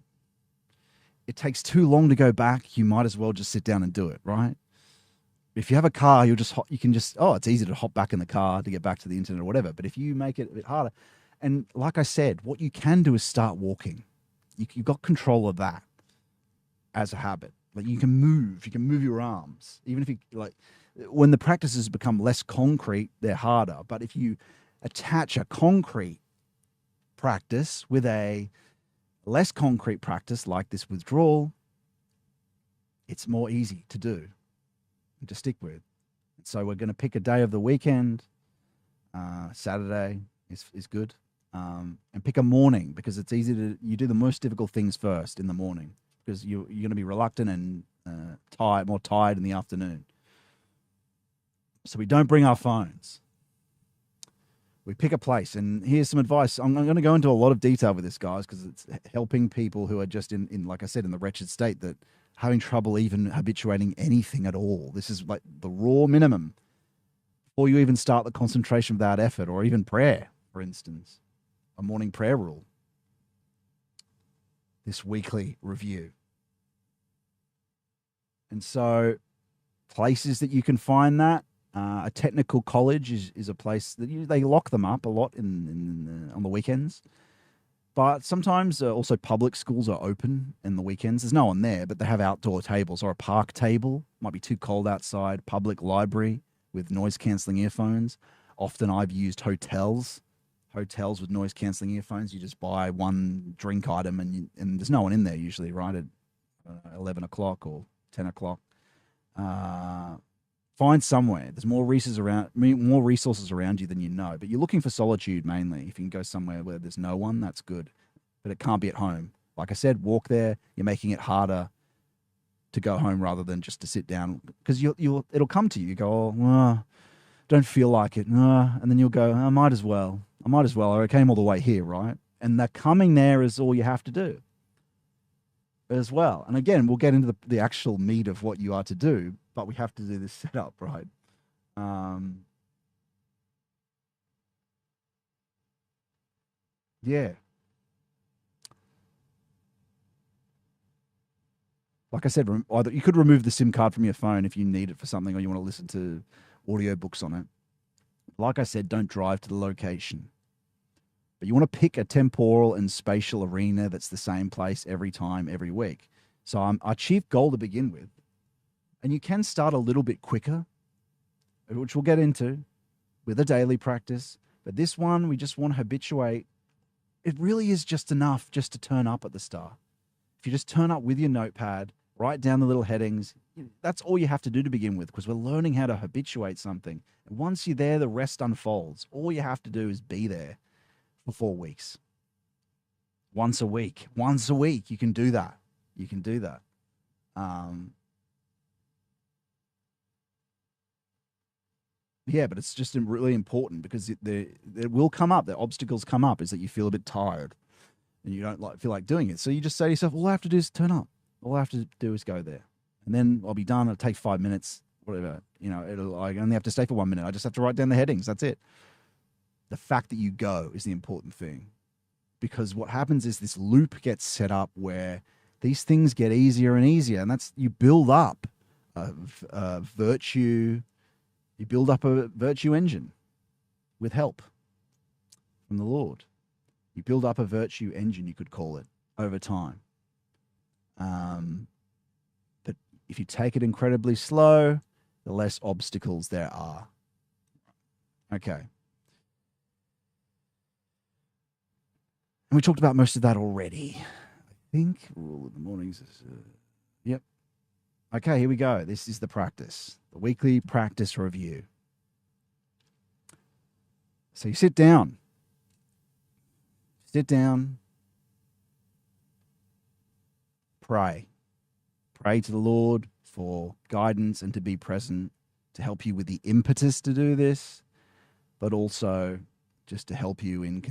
It takes too long to go back. You might as well just sit down and do it, right? If you have a car, it's easy to hop back in the car to get back to the internet or whatever. But if you make it a bit harder, and like I said, what you can do is start walking. You've got control of that as a habit. Like you can move your arms. Even if when the practices become less concrete, they're harder. But if you attach a concrete practice with a less concrete practice like this withdrawal, it's more easy to do and to stick with. So we're going to pick a day of the weekend. Saturday is good. And pick a morning, because it's easy you do the most difficult things first in the morning, because you're going to be reluctant and more tired in the afternoon. So we don't bring our phones. We pick a place. And here's some advice. I'm going to go into a lot of detail with this, guys, because it's helping people who are just in, like I said, in the wretched state, that having trouble even habituating anything at all. This is like the raw minimum before you even start the concentration without effort, or even prayer, for instance, a morning prayer rule. This weekly review. And so places that you can find that. A technical college is a place that they lock them up a lot on the weekends. But sometimes also public schools are open in the weekends. There's no one there, but they have outdoor tables or a park table. Might be too cold outside. Public library with noise cancelling earphones. Often I've used hotels with noise cancelling earphones. You just buy one drink item and there's no one in there usually, right, at 11 o'clock or 10 o'clock. Find somewhere. There's more resources around you than you know. But you're looking for solitude mainly. If you can go somewhere where there's no one, that's good. But it can't be at home. Like I said, walk there. You're making it harder to go home rather than just to sit down, because it'll come to you. You go, oh, don't feel like it, and then you'll go, I might as well. I came all the way here, right? And that coming there is all you have to do as well. And again, we'll get into the actual meat of what you are to do, but we have to do this setup, right? Yeah. Like I said, either you could remove the SIM card from your phone if you need it for something or you want to listen to audiobooks on it. Like I said, don't drive to the location. But you want to pick a temporal and spatial arena that's the same place every time, every week. So our chief goal to begin with, and you can start a little bit quicker, which we'll get into with a daily practice. But this one, we just want to habituate. It really is just enough just to turn up at the start. If you just turn up with your notepad, write down the little headings, that's all you have to do to begin with, because we're learning how to habituate something. And once you're there, the rest unfolds. All you have to do is be there for 4 weeks. Once a week. You can do that. Yeah, but it's just really important because it will come up. The obstacles come up is that you feel a bit tired and you don't feel like doing it. So you just say to yourself, all I have to do is turn up. All I have to do is go there. And then I'll be done. It'll take 5 minutes, whatever. I only have to stay for 1 minute. I just have to write down the headings. That's it. The fact that you go is the important thing, because what happens is this loop gets set up where these things get easier and easier. And you build up a virtue. You build up a virtue engine with help from the Lord. You build up a virtue engine, you could call it, over time. But if you take it incredibly slow, the less obstacles there are. Okay. And we talked about most of that already. I think rule of the mornings is... yep. Okay, here we go. This is the practice, the weekly practice review. So you sit down. Pray. Pray to the Lord for guidance and to be present, to help you with the impetus to do this, but also just to help you in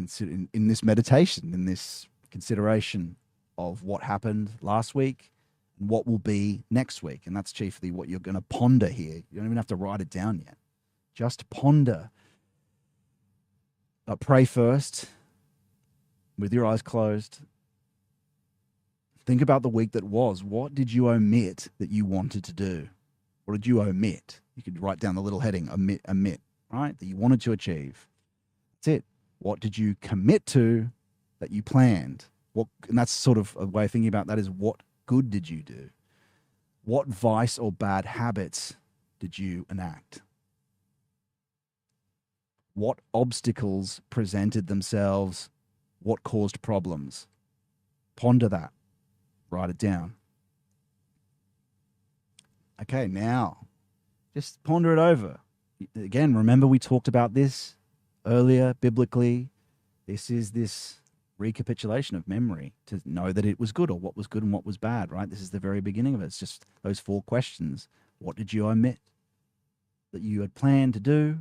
this meditation, in this consideration of what happened last week and what will be next week. And that's chiefly what you're going to ponder here. You don't even have to write it down yet. Just ponder. But pray first with your eyes closed. Think about the week that was. What did you omit that you wanted to do? What did you omit? You could write down the little heading, omit, right? That you wanted to achieve. That's it. What did you commit to that you planned? And that's sort of a way of thinking about that is, what good did you do? What vice or bad habits did you enact? What obstacles presented themselves? What caused problems? Ponder that. Write it down. Okay, now just ponder it over. Again, remember we talked about this earlier biblically. This is this recapitulation of memory to know that it was good, or what was good and what was bad, right? This is the very beginning of it. It's just those 4 questions. What did you omit that you had planned to do?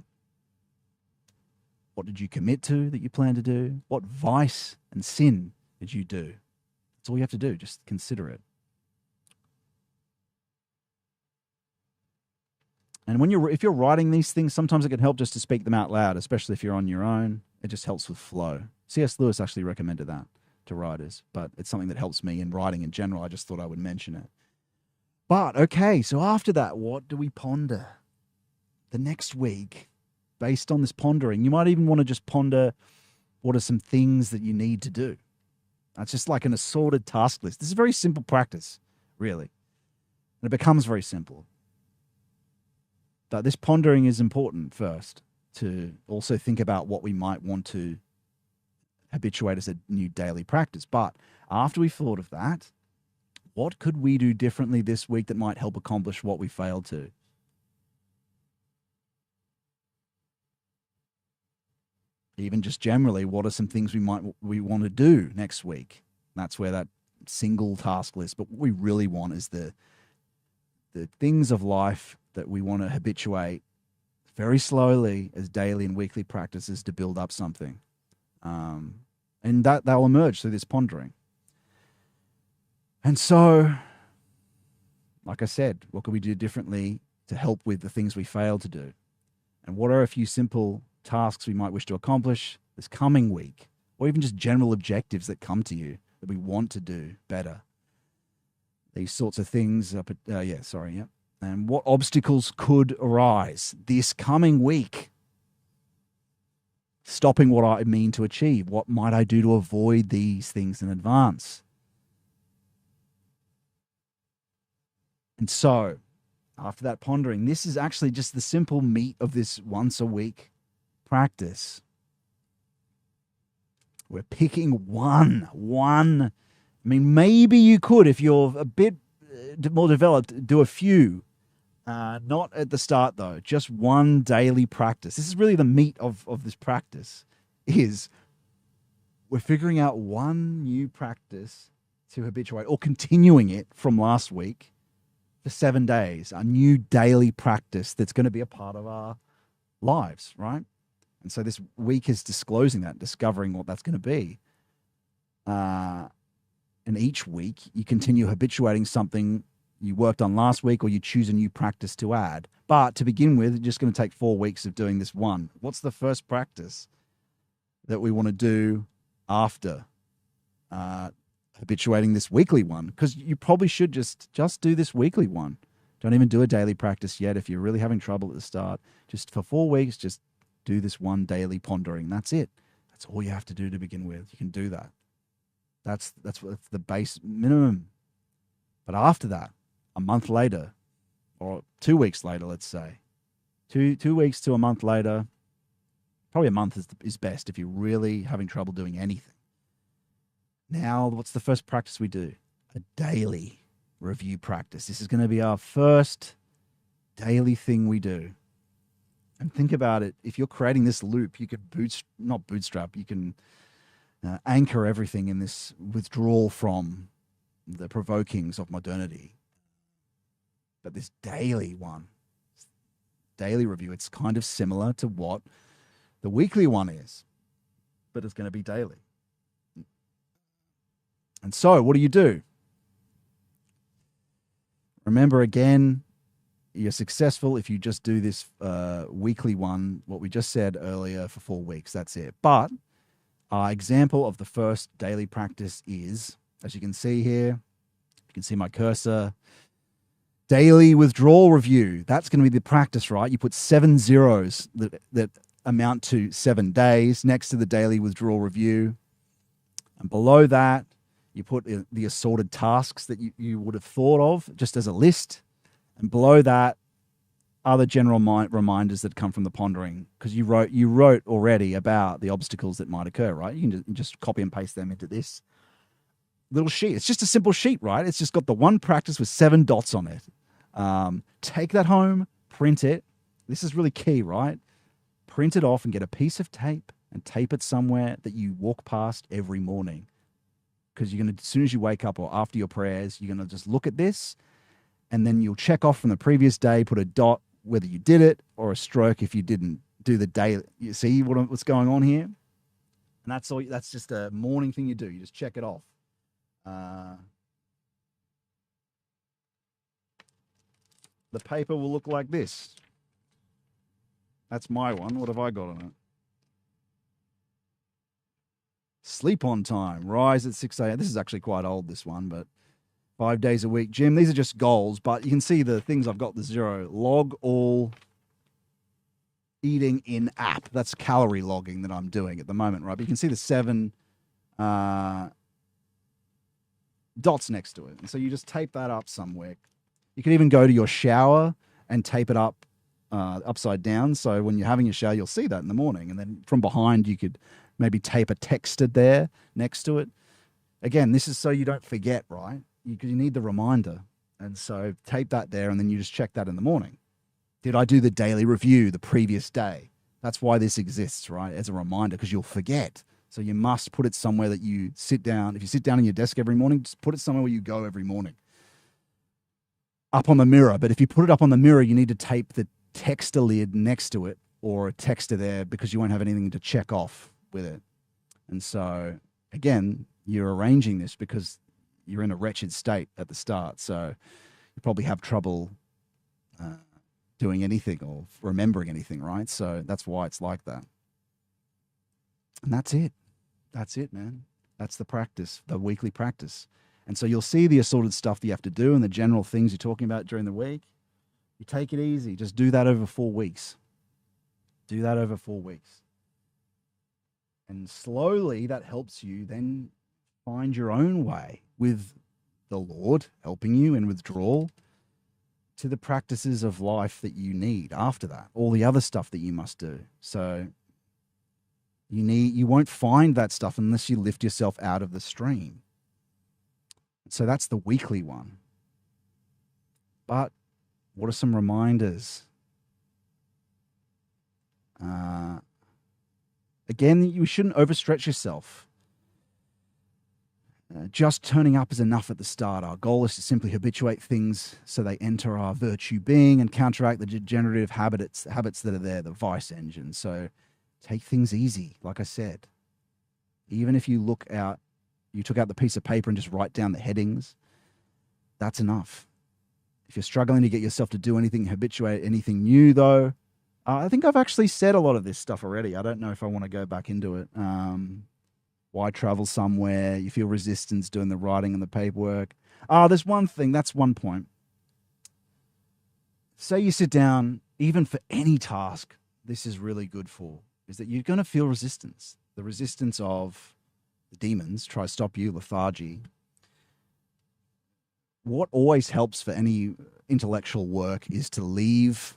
What did you commit to that you planned to do? What vice and sin did you do? That's all you have to do. Just consider it. And if you're writing these things, sometimes it can help just to speak them out loud, especially if you're on your own. It just helps with flow. C.S. Lewis actually recommended that to writers, but it's something that helps me in writing in general. I just thought I would mention it. But okay, so after that, what do we ponder? The next week, based on this pondering, you might even want to just ponder what are some things that you need to do. That's just like an assorted task list. This is a very simple practice, really. And it becomes very simple. But this pondering is important first to also think about what we might want to habituate as a new daily practice. But after we thought of that, what could we do differently this week that might help accomplish what we failed to? Even just generally, what are some things we want to do next week? That's where that single task list. But what we really want is the things of life that we want to habituate very slowly as daily and weekly practices to build up something. And that they'll emerge through this pondering. And so, like I said, what could we do differently to help with the things we failed to do? And what are a few simple tasks we might wish to accomplish this coming week, or even just general objectives that come to you that we want to do better? These sorts of things. And what obstacles could arise this coming week? Stopping what I mean to achieve. What might I do to avoid these things in advance? And so, after that pondering, this is actually just the simple meat of this once a week practice. We're picking one. I mean, maybe you could, if you're a bit more developed, do a few. Not at the start, though. Just one daily practice. This is really the meat of this practice, is we're figuring out one new practice to habituate, or continuing it from last week for 7 days, a new daily practice that's going to be a part of our lives, right? And so this week is disclosing that, discovering what that's going to be. And each week you continue habituating something you worked on last week, or you choose a new practice to add. But to begin with, it's just going to take 4 weeks of doing this one. What's the first practice that we want to do after habituating this weekly one? Because you probably should just do this weekly one. Don't even do a daily practice yet. If you're really having trouble at the start, just for 4 weeks, just do this one daily pondering. That's it. That's all you have to do to begin with. You can do that. That's the base minimum. But after that, a month later, or 2 weeks later, let's say, two weeks to a month later, probably a month is best if you're really having trouble doing anything. Now, what's the first practice we do? A daily review practice. This is going to be our first daily thing we do. And think about it. If you're creating this loop, you could you can anchor everything in this withdrawal from the provokings of modernity. But this daily one, daily review, it's kind of similar to what the weekly one is, but it's going to be daily. And so, what do? Remember, again, you're successful if you just do this weekly one, what we just said earlier, for 4 weeks. That's it. But our example of the first daily practice is, as you can see here, you can see my cursor, daily withdrawal review. That's going to be the practice, right? You put 7 zeros that amount to 7 days next to the daily withdrawal review. And below that, you put the assorted tasks that you would have thought of just as a list. And below that, other general reminders that come from the pondering, because you wrote already about the obstacles that might occur, right? You can just copy and paste them into this little sheet. It's just a simple sheet, right? It's just got the one practice with 7 dots on it. Take that home, print it. This is really key, right? Print it off and get a piece of tape and tape it somewhere that you walk past every morning. Because you're going to, as soon as you wake up or after your prayers, you're going to just look at this, and then you'll check off from the previous day, put a dot whether you did it, or a stroke if you didn't do the day. You see what's going on here? And that's all. That's just a morning thing you do. You just check it off. The paper will look like this. That's my one. What have I got on it? Sleep on time. Rise at 6 a.m. This is actually quite old, this one, but 5 days a week. Jim, these are just goals, but you can see the things I've got the 0. Log all eating in app. That's calorie logging that I'm doing at the moment, right? But you can see the 7 dots next to it. And so you just tape that up somewhere. You can even go to your shower and tape it up upside down. So when you're having your shower, you'll see that in the morning. And then from behind, you could maybe tape a texted there next to it. Again, this is so you don't forget, right? You need the reminder. And so tape that there, and then you just check that in the morning. Did I do the daily review the previous day? That's why this exists, right? As a reminder, because you'll forget. So you must put it somewhere that you sit down. If you sit down on your desk every morning, just put it somewhere where you go every morning. Up on the mirror. But if you put it up on the mirror, you need to tape the texter lid next to it or a texter there, because you won't have anything to check off with it. And so, again, you're arranging this because you're in a wretched state at the start. So you probably have trouble doing anything or remembering anything, right? So that's why it's like that. And that's it. That's it, man. That's the practice, the weekly practice. And so you'll see the assorted stuff that you have to do and the general things you're talking about during the week. You take it easy. Just do that over 4 weeks. Do that over 4 weeks. And slowly that helps you then find your own way with the Lord helping you in withdrawal to the practices of life that you need after that, all the other stuff that you must do. So you won't find that stuff unless you lift yourself out of the stream. So that's the weekly one. But what are some reminders? Again, you shouldn't overstretch yourself. Just turning up is enough at the start. Our goal is to simply habituate things so they enter our virtue being and counteract the degenerative habits that are there, the vice engine. So take things easy, like I said. Even if you took out the piece of paper and just write down the headings, that's enough. If you're struggling to get yourself to do anything, habituate anything new, though, I think I've actually said a lot of this stuff already. I don't know if I want to go back into it. Why travel somewhere? You feel resistance doing the writing and the paperwork. There's one thing. That's one point. Say you sit down, even for any task, this is really good for, is that you're going to feel resistance. The resistance of the demons try to stop you, lethargy. What always helps for any intellectual work is to leave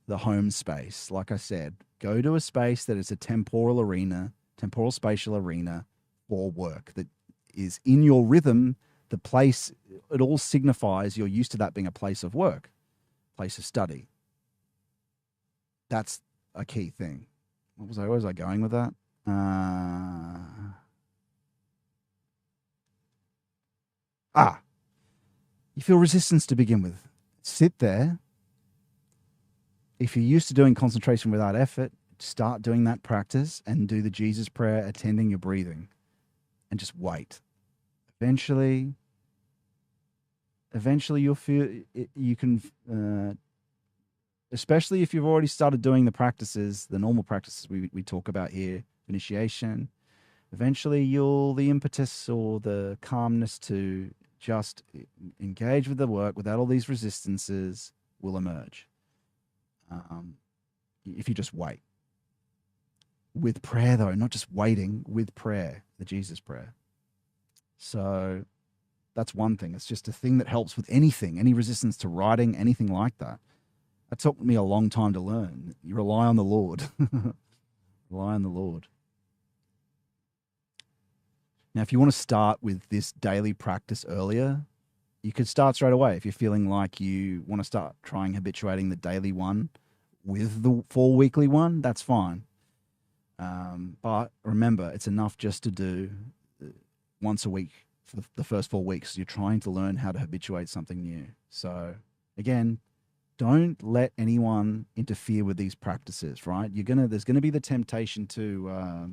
the home space. Like I said, go to a space that is a temporal spatial arena for work that is in your rhythm. The place, it all signifies you're used to that being a place of work, place of study. That's a key thing. Where was I going with that? You feel resistance to begin with. Sit there. If you're used to doing concentration without effort, start doing that practice and do the Jesus prayer, attending your breathing, and just wait. Eventually you'll feel you can, especially if you've already started doing the practices, the normal practices we talk about here, initiation. Eventually the impetus or the calmness to just engage with the work without all these resistances will emerge. If you just wait. With prayer, though, not just waiting, with prayer, the Jesus prayer. So that's one thing. It's just a thing that helps with anything, any resistance to writing, anything like that. That took me a long time to learn. You rely on the Lord. Rely on the Lord. Now, if you want to start with this daily practice earlier, you could start straight away. If you're feeling like you want to start trying habituating the daily one with the 4 weekly one, that's fine. But remember, it's enough just to do once a week for the first 4 weeks. You're trying to learn how to habituate something new. So again, don't let anyone interfere with these practices, right? There's gonna be the temptation to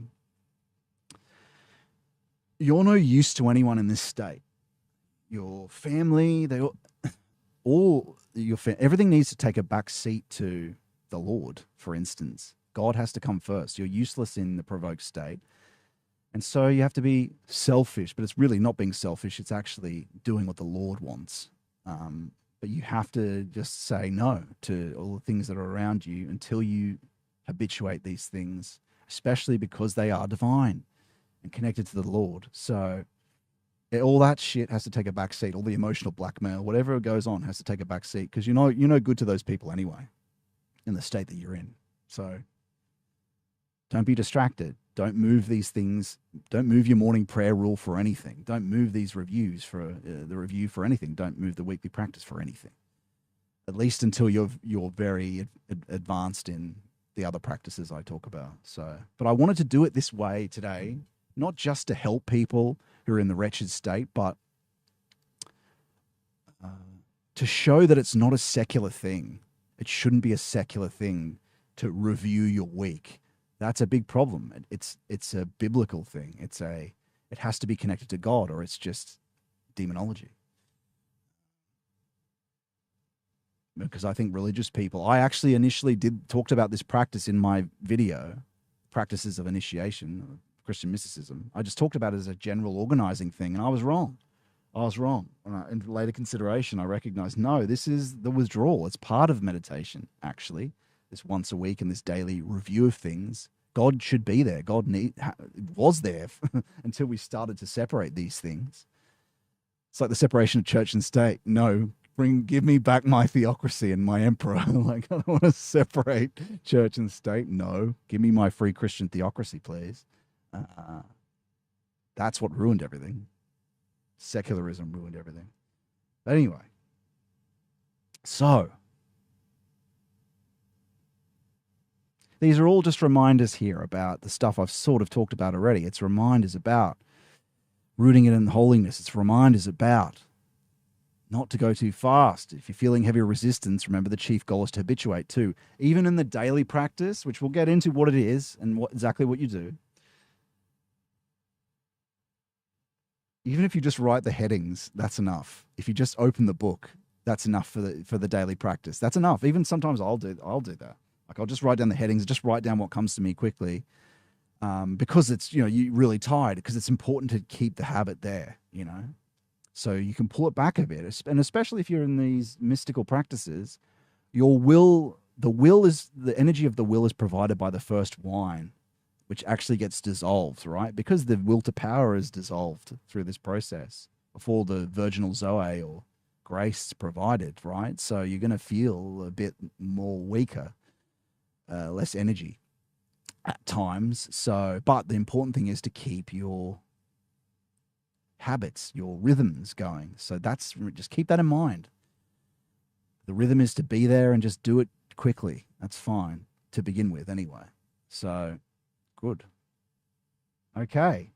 you're no use to anyone in this state. Your family, everything needs to take a back seat to the Lord, for instance. God has to come first. You're useless in the provoked state. And so you have to be selfish, but it's really not being selfish. It's actually doing what the Lord wants. But you have to just say no to all the things that are around you until you habituate these things, especially because they are divine and connected to the Lord. So all that shit has to take a back seat. All the emotional blackmail, whatever goes on, has to take a back seat because you're no good to those people anyway in the state that you're in. So don't be distracted. Don't move these things. Don't move your morning prayer rule for anything. Don't move these reviews for the review for anything. Don't move the weekly practice for anything. At least until you're very advanced in the other practices I talk about. So, but I wanted to do it this way today, not just to help people who are in the wretched state, but to show that it's not a secular thing. It shouldn't be a secular thing to review your week. That's a big problem. It's a biblical thing. It has to be connected to God, or it's just demonology. Because I think religious people, I actually initially talked about this practice in my video, practices of initiation, Christian mysticism. I just talked about it as a general organizing thing, and I was wrong. In later consideration, I recognized, no, this is the withdrawal. It's part of meditation, actually. This once a week and this daily review of things. God should be there. God was there until we started to separate these things. It's like the separation of church and state. No, give me back my theocracy and my emperor. Like, I don't want to separate church and state. No, give me my free Christian theocracy, please. That's what ruined everything. Secularism ruined everything. But anyway, so these are all just reminders here about the stuff I've sort of talked about already. It's reminders about rooting it in holiness. It's reminders about not to go too fast. If you're feeling heavy resistance, remember the chief goal is to habituate too. Even in the daily practice, which we'll get into what it is and exactly what you do. Even if you just write the headings, that's enough. If you just open the book, that's enough for the daily practice. That's enough. Even sometimes I'll do that. Like, I'll just write down the headings, just write down what comes to me quickly, because it's, you're really tired, because it's important to keep the habit there, so you can pull it back a bit. And especially if you're in these mystical practices, the energy of the will is provided by the first wine, which actually gets dissolved, right? Because the will to power is dissolved through this process before the virginal zoe or grace is provided, right? So you're going to feel a bit more weaker, less energy at times. So, but the important thing is to keep your habits, your rhythms going. So just keep that in mind. The rhythm is to be there and just do it quickly. That's fine to begin with anyway. So good. Okay.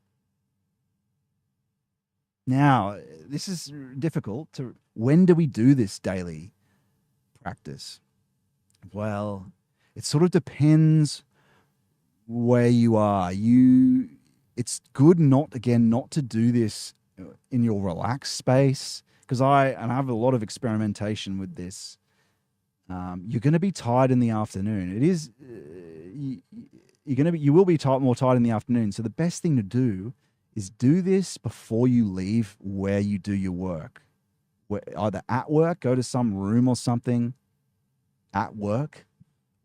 Now, this is difficult. When do we do this daily practice? Well, it sort of depends where you are. It's good not to do this in your relaxed space, because I have a lot of experimentation with this. You're going to be tired in the afternoon. It is you will be more tired in the afternoon. So the best thing to do is do this before you leave where you do your work. Either at work, go to some room or something at work,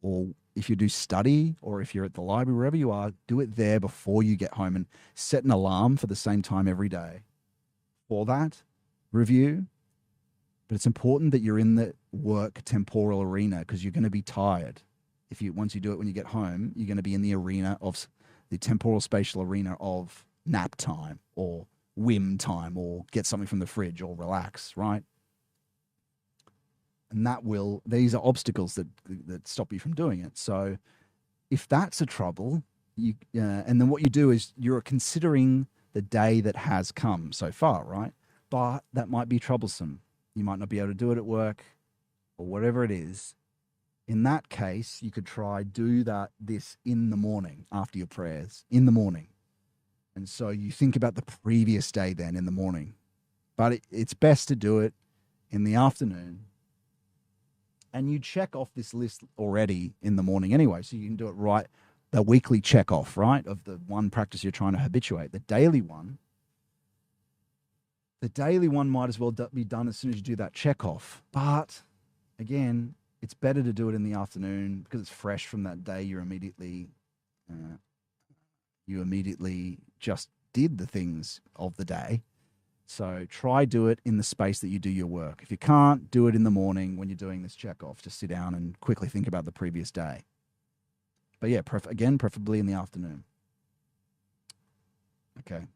or if you do study, or if you're at the library, wherever you are, do it there before you get home, and set an alarm for the same time every day for that review. But it's important that you're in the work temporal arena, because you're going to be tired. Once you do it when you get home, you're going to be in the arena of the temporal spatial arena of nap time or whim time, or get something from the fridge, or relax, right? And these are obstacles that stop you from doing it. So if that's a trouble, and then what you do is you're considering the day that has come so far, right? But that might be troublesome. You might not be able to do it at work or whatever it is. In that case, you could try this in the morning after your prayers, in the morning. And so you think about the previous day then in the morning. But it's best to do it in the afternoon. And you check off this list already in the morning anyway, so you can do it right the weekly check off, right, of the one practice you're trying to habituate. The daily one might as well be done as soon as you do that check off. But again, it's better to do it in the afternoon because it's fresh from that day. You immediately just did the things of the day. So try do it in the space that you do your work. If you can't, do it in the morning when you're doing this check off. Just sit down and quickly think about the previous day. But yeah, preferably in the afternoon. Okay.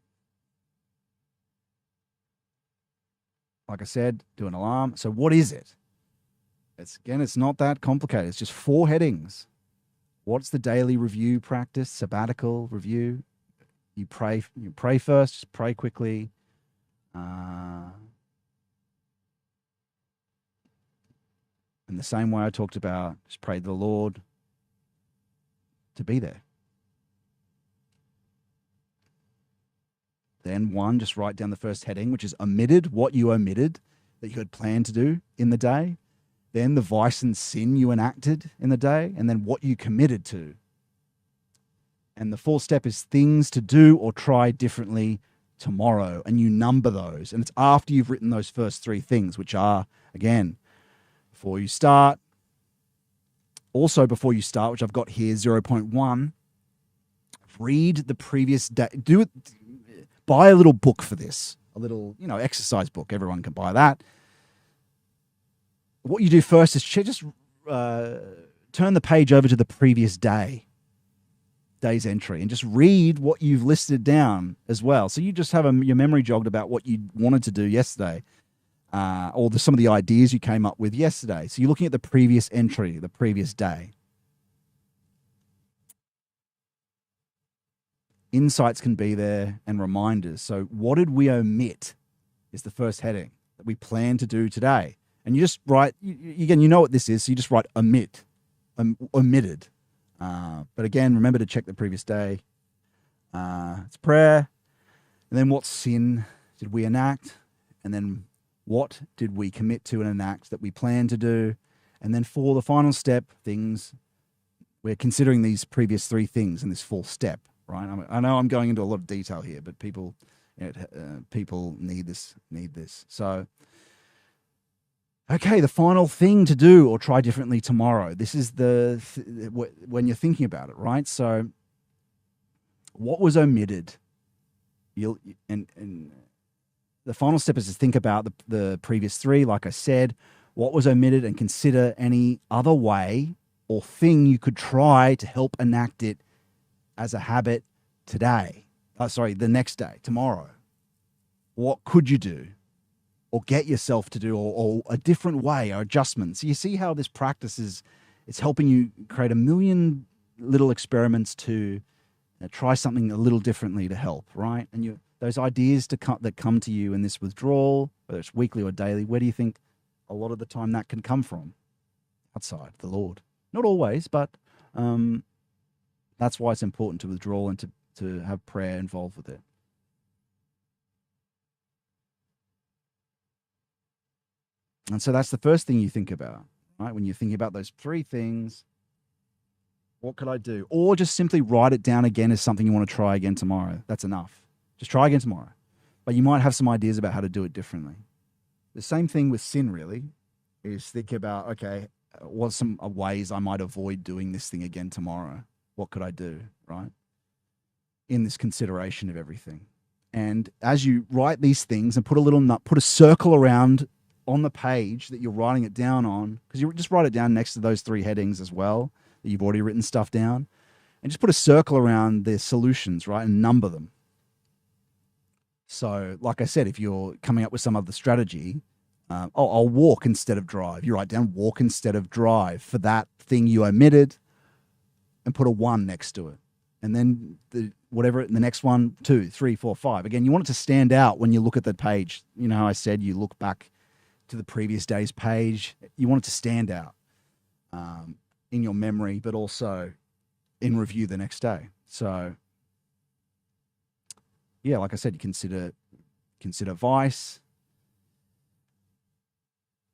Like I said, do an alarm. So what is it? It's not that complicated. It's just 4 headings. What's the daily review practice? Sabbatical review. You pray first, just pray quickly. In the same way I talked about, just pray to the Lord to be there. Then 1, just write down the first heading, which is omitted, what you omitted that you had planned to do in the day. Then the vice and sin you enacted in the day, and then what you committed to. And the 4th step is things to do or try differently tomorrow, and you number those. And it's after you've written those first 3 things, which are, again, before you start. Also before you start, which I've got here, 0.1, read the previous day. Buy a little book for this, a little, exercise book. Everyone can buy that. What you do first is just turn the page over to the previous day's entry, and just read what you've listed down as well. So you just have your memory jogged about what you wanted to do yesterday, or some of the ideas you came up with yesterday. So you're looking at the previous entry, the previous day. Insights can be there and reminders. So what did we omit is the first heading that we plan to do today. And you just write, again, you know what this is, so you just write omitted. But again, remember to check the previous day. It's prayer. And then what sin did we enact? And then what did we commit to and enact that we plan to do? And then for the final step, things, we're considering these previous 3 things in this 4th step, right? I know I'm going into a lot of detail here, but people need this. So, okay, the final thing to do or try differently tomorrow. This is when you're thinking about it, right? So, what was omitted? And the final step is to think about the previous 3. Like I said, what was omitted, and consider any other way or thing you could try to help enact it as a habit today. The next day, tomorrow. What could you do? Or get yourself to do, or a different way, or adjustments. You see how this practice it's helping you create a million little experiments to try something a little differently to help, right? And those ideas that come to you in this withdrawal, whether it's weekly or daily, where do you think a lot of the time that can come from? Outside the Lord. Not always, but that's why it's important to withdraw and to have prayer involved with it. And so that's the first thing you think about, right? When you're thinking about those 3 things, what could I do? Or just simply write it down again as something you want to try again tomorrow. That's enough. Just try again tomorrow. But you might have some ideas about how to do it differently. The same thing with sin, really, is think about, okay, what's some ways I might avoid doing this thing again tomorrow? What could I do, right? In this consideration of everything. And as you write these things and put a circle around on the page that you're writing it down on, because you just write it down next to those 3 headings as well, that you've already written stuff down, and just put a circle around the solutions, right, and number them. So, like I said, if you're coming up with some other strategy, I'll walk instead of drive. You write down walk instead of drive for that thing you omitted, and put a 1 next to it. And then the next one, 2, 3, 4, 5. Again, you want it to stand out when you look at the page. You know how I said you look back to the previous day's page. You want it to stand out in your memory, but also in review the next day. So, yeah, like I said, you consider vice.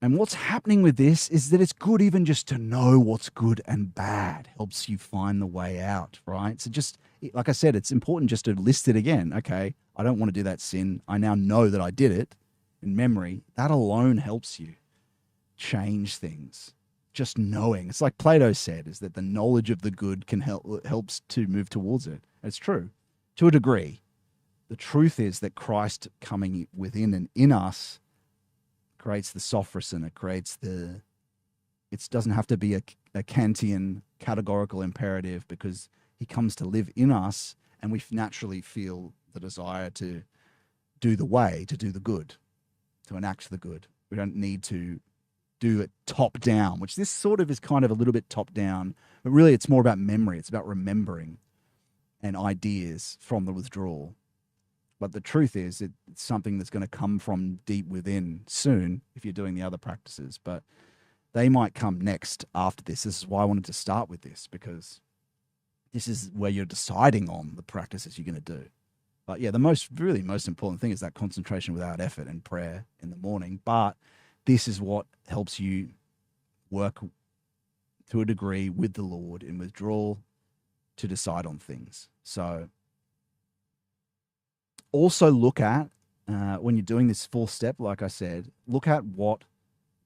And what's happening with this is that it's good even just to know what's good and bad. Helps you find the way out, right? So just, like I said, it's important just to list it again. Okay, I don't want to do that sin. I now know that I did it in memory. That alone helps you change things. Just knowing. It's like Plato said, is that the knowledge of the good can helps to move towards it. It's true to a degree. The truth is that Christ coming within and in us creates the sophrosine. It creates it doesn't have to be a Kantian categorical imperative, because he comes to live in us and we naturally feel the desire to do the good, to enact the good. We don't need to do it top down, which this sort of is kind of a little bit top down, but really it's more about memory. It's about remembering and ideas from the withdrawal. But the truth is, it's something that's going to come from deep within soon if you're doing the other practices. But they might come next after this. This is why I wanted to start with this, because this is where you're deciding on the practices you're going to do. But yeah, the most important thing is that concentration without effort and prayer in the morning. But this is what helps you work to a degree with the Lord in withdrawal to decide on things. So also look at, when you're doing this full step, like I said, look at what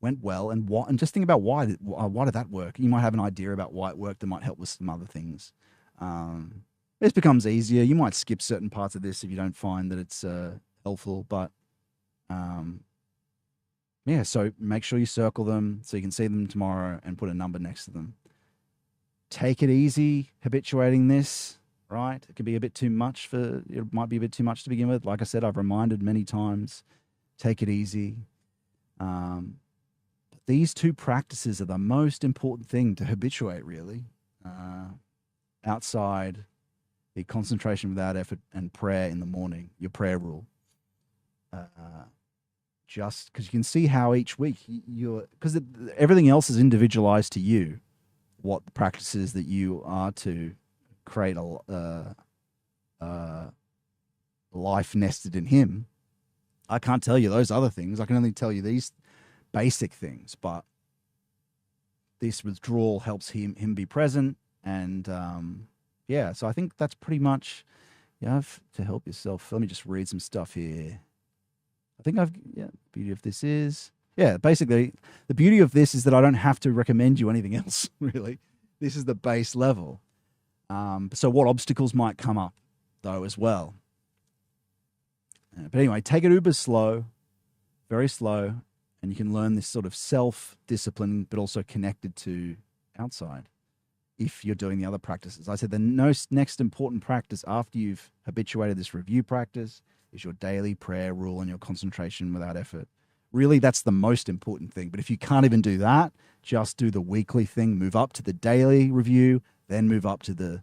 went well and just think about why did that work. You might have an idea about why it worked that might help with some other things. This becomes easier. You might skip certain parts of this if you don't find that it's helpful, but yeah, so make sure you circle them so you can see them tomorrow and put a number next to them. Take it easy habituating this. Right? It could be a bit too much it might be a bit too much to begin with. Like I said, I've reminded many times, take it easy. These two practices are the most important thing to habituate, really. Outside the concentration without effort and prayer in the morning, your prayer rule. Just because you can see how each week because everything else is individualized to you, what the practices that you are to create a life nested in him. I can't tell you those other things. I can only tell you these basic things, but this withdrawal helps him be present. And yeah, so I think that's pretty much, you have to help yourself. Let me just read some stuff here. I think beauty of this is, basically the beauty of this is that I don't have to recommend you anything else, really. This is the base level. So what obstacles might come up, though, as well. But anyway, take it uber slow, very slow, and you can learn this sort of self-discipline, but also connected to outside if you're doing the other practices. I said the next important practice after you've habituated this review practice is your daily prayer rule and your concentration without effort. Really, that's the most important thing. But if you can't even do that, just do the weekly thing, move up to the daily review, then move up to the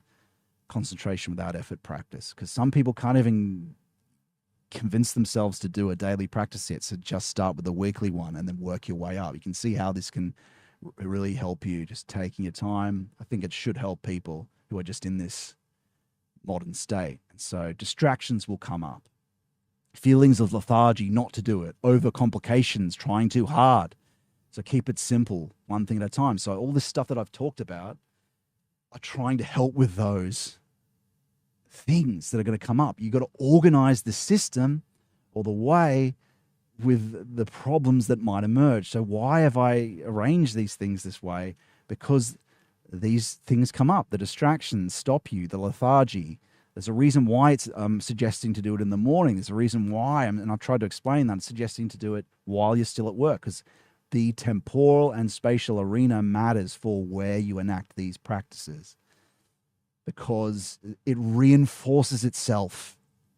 concentration without effort practice. Because some people can't even convince themselves to do a daily practice yet. So just start with the weekly one and then work your way up. You can see how this can really help you, just taking your time. I think it should help people who are just in this modern state. And so distractions will come up. Feelings of lethargy not to do it. Overcomplications, trying too hard. So keep it simple, one thing at a time. So all this stuff that I've talked about are trying to help with those things that are going to come up. You've got to organize the system or the way with the problems that might emerge. So why have I arranged these things this way? Because these things come up. The distractions stop you, the lethargy. There's a reason why it's suggesting to do it in the morning. There's a reason why, and I've tried to explain that, suggesting to do it while you're still at work, because the temporal and spatial arena matters for where you enact these practices, because it reinforces itself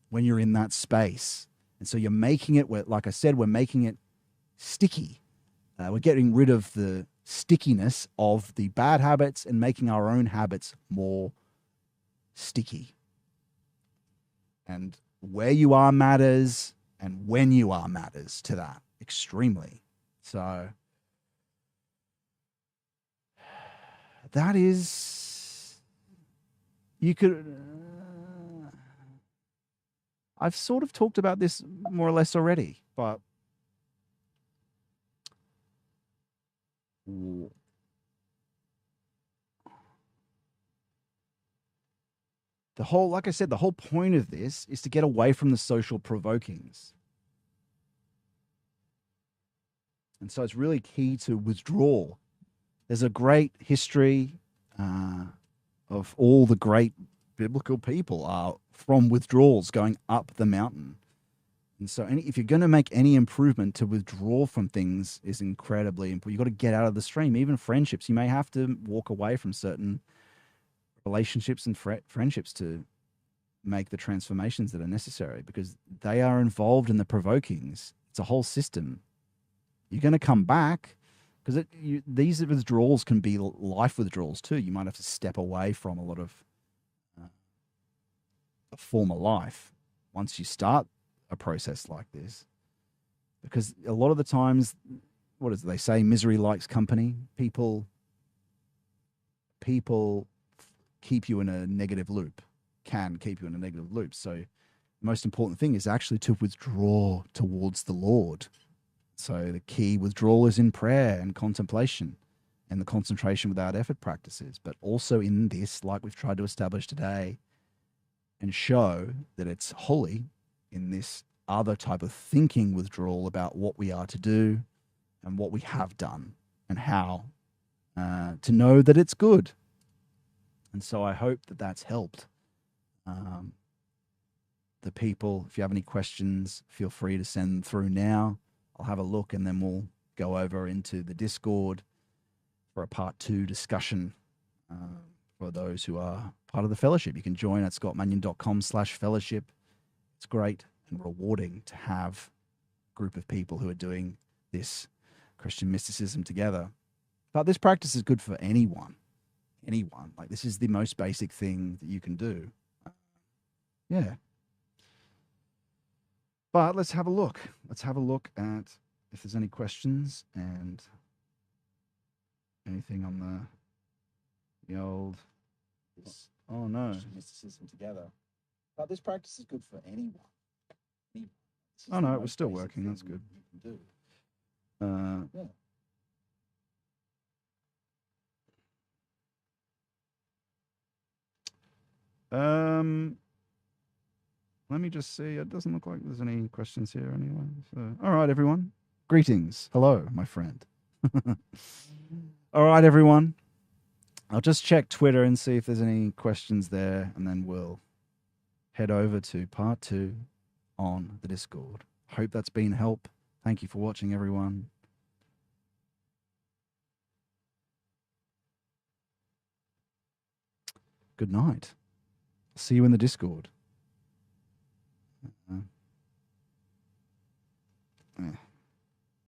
when you're in that space. And so you're making it, like I said, we're making it sticky. We're getting rid of the stickiness of the bad habits and making our own habits more sticky. And where you are matters, and when you are matters to that extremely. So that is, you could, I've sort of talked about this more or less already, but w- the whole, like I said, the whole point of this is to get away from the social provokings. And so it's really key to withdraw. There's a great history of all the great biblical people are from withdrawals going up the mountain. And so if you're going to make any improvement, to withdraw from things is incredibly important. You've got to get out of the stream. Even friendships, you may have to walk away from certain relationships and friendships to make the transformations that are necessary, because they are involved in the provokings. It's a whole system. You're going to come back, because these withdrawals can be life withdrawals too. You might have to step away from a lot of a former life once you start a process like this, because a lot of the times, what is it they say? Misery likes company. People keep you in a negative loop, can keep you in a negative loop. So the most important thing is actually to withdraw towards the Lord. So the key withdrawal is in prayer and contemplation and the concentration without effort practices, but also in this, like we've tried to establish today, and show that it's holy in this other type of thinking withdrawal about what we are to do and what we have done and how to know that it's good. And so I hope that that's helped the people. If you have any questions, feel free to send them through now. I'll have a look, and then we'll go over into the Discord for a part 2 discussion for those who are part of the fellowship. You can join at scottmanion.com/fellowship. It's great and rewarding to have a group of people who are doing this Christian mysticism together. But this practice is good for anyone. Like, this is the most basic thing that you can do. Yeah. But let's have a look. Let's have a look at if there's any questions and anything on the old. Oh no, mysticism together. But this practice is good for anyone. Oh no, it was still working. That's good. Yeah. Let me just see. It doesn't look like there's any questions here anyway. So, all right, everyone. Greetings. Hello, my friend. All right, everyone. I'll just check Twitter and see if there's any questions there, and then we'll head over to part 2 on the Discord. Hope that's been help. Thank you for watching, everyone. Good night. See you in the Discord.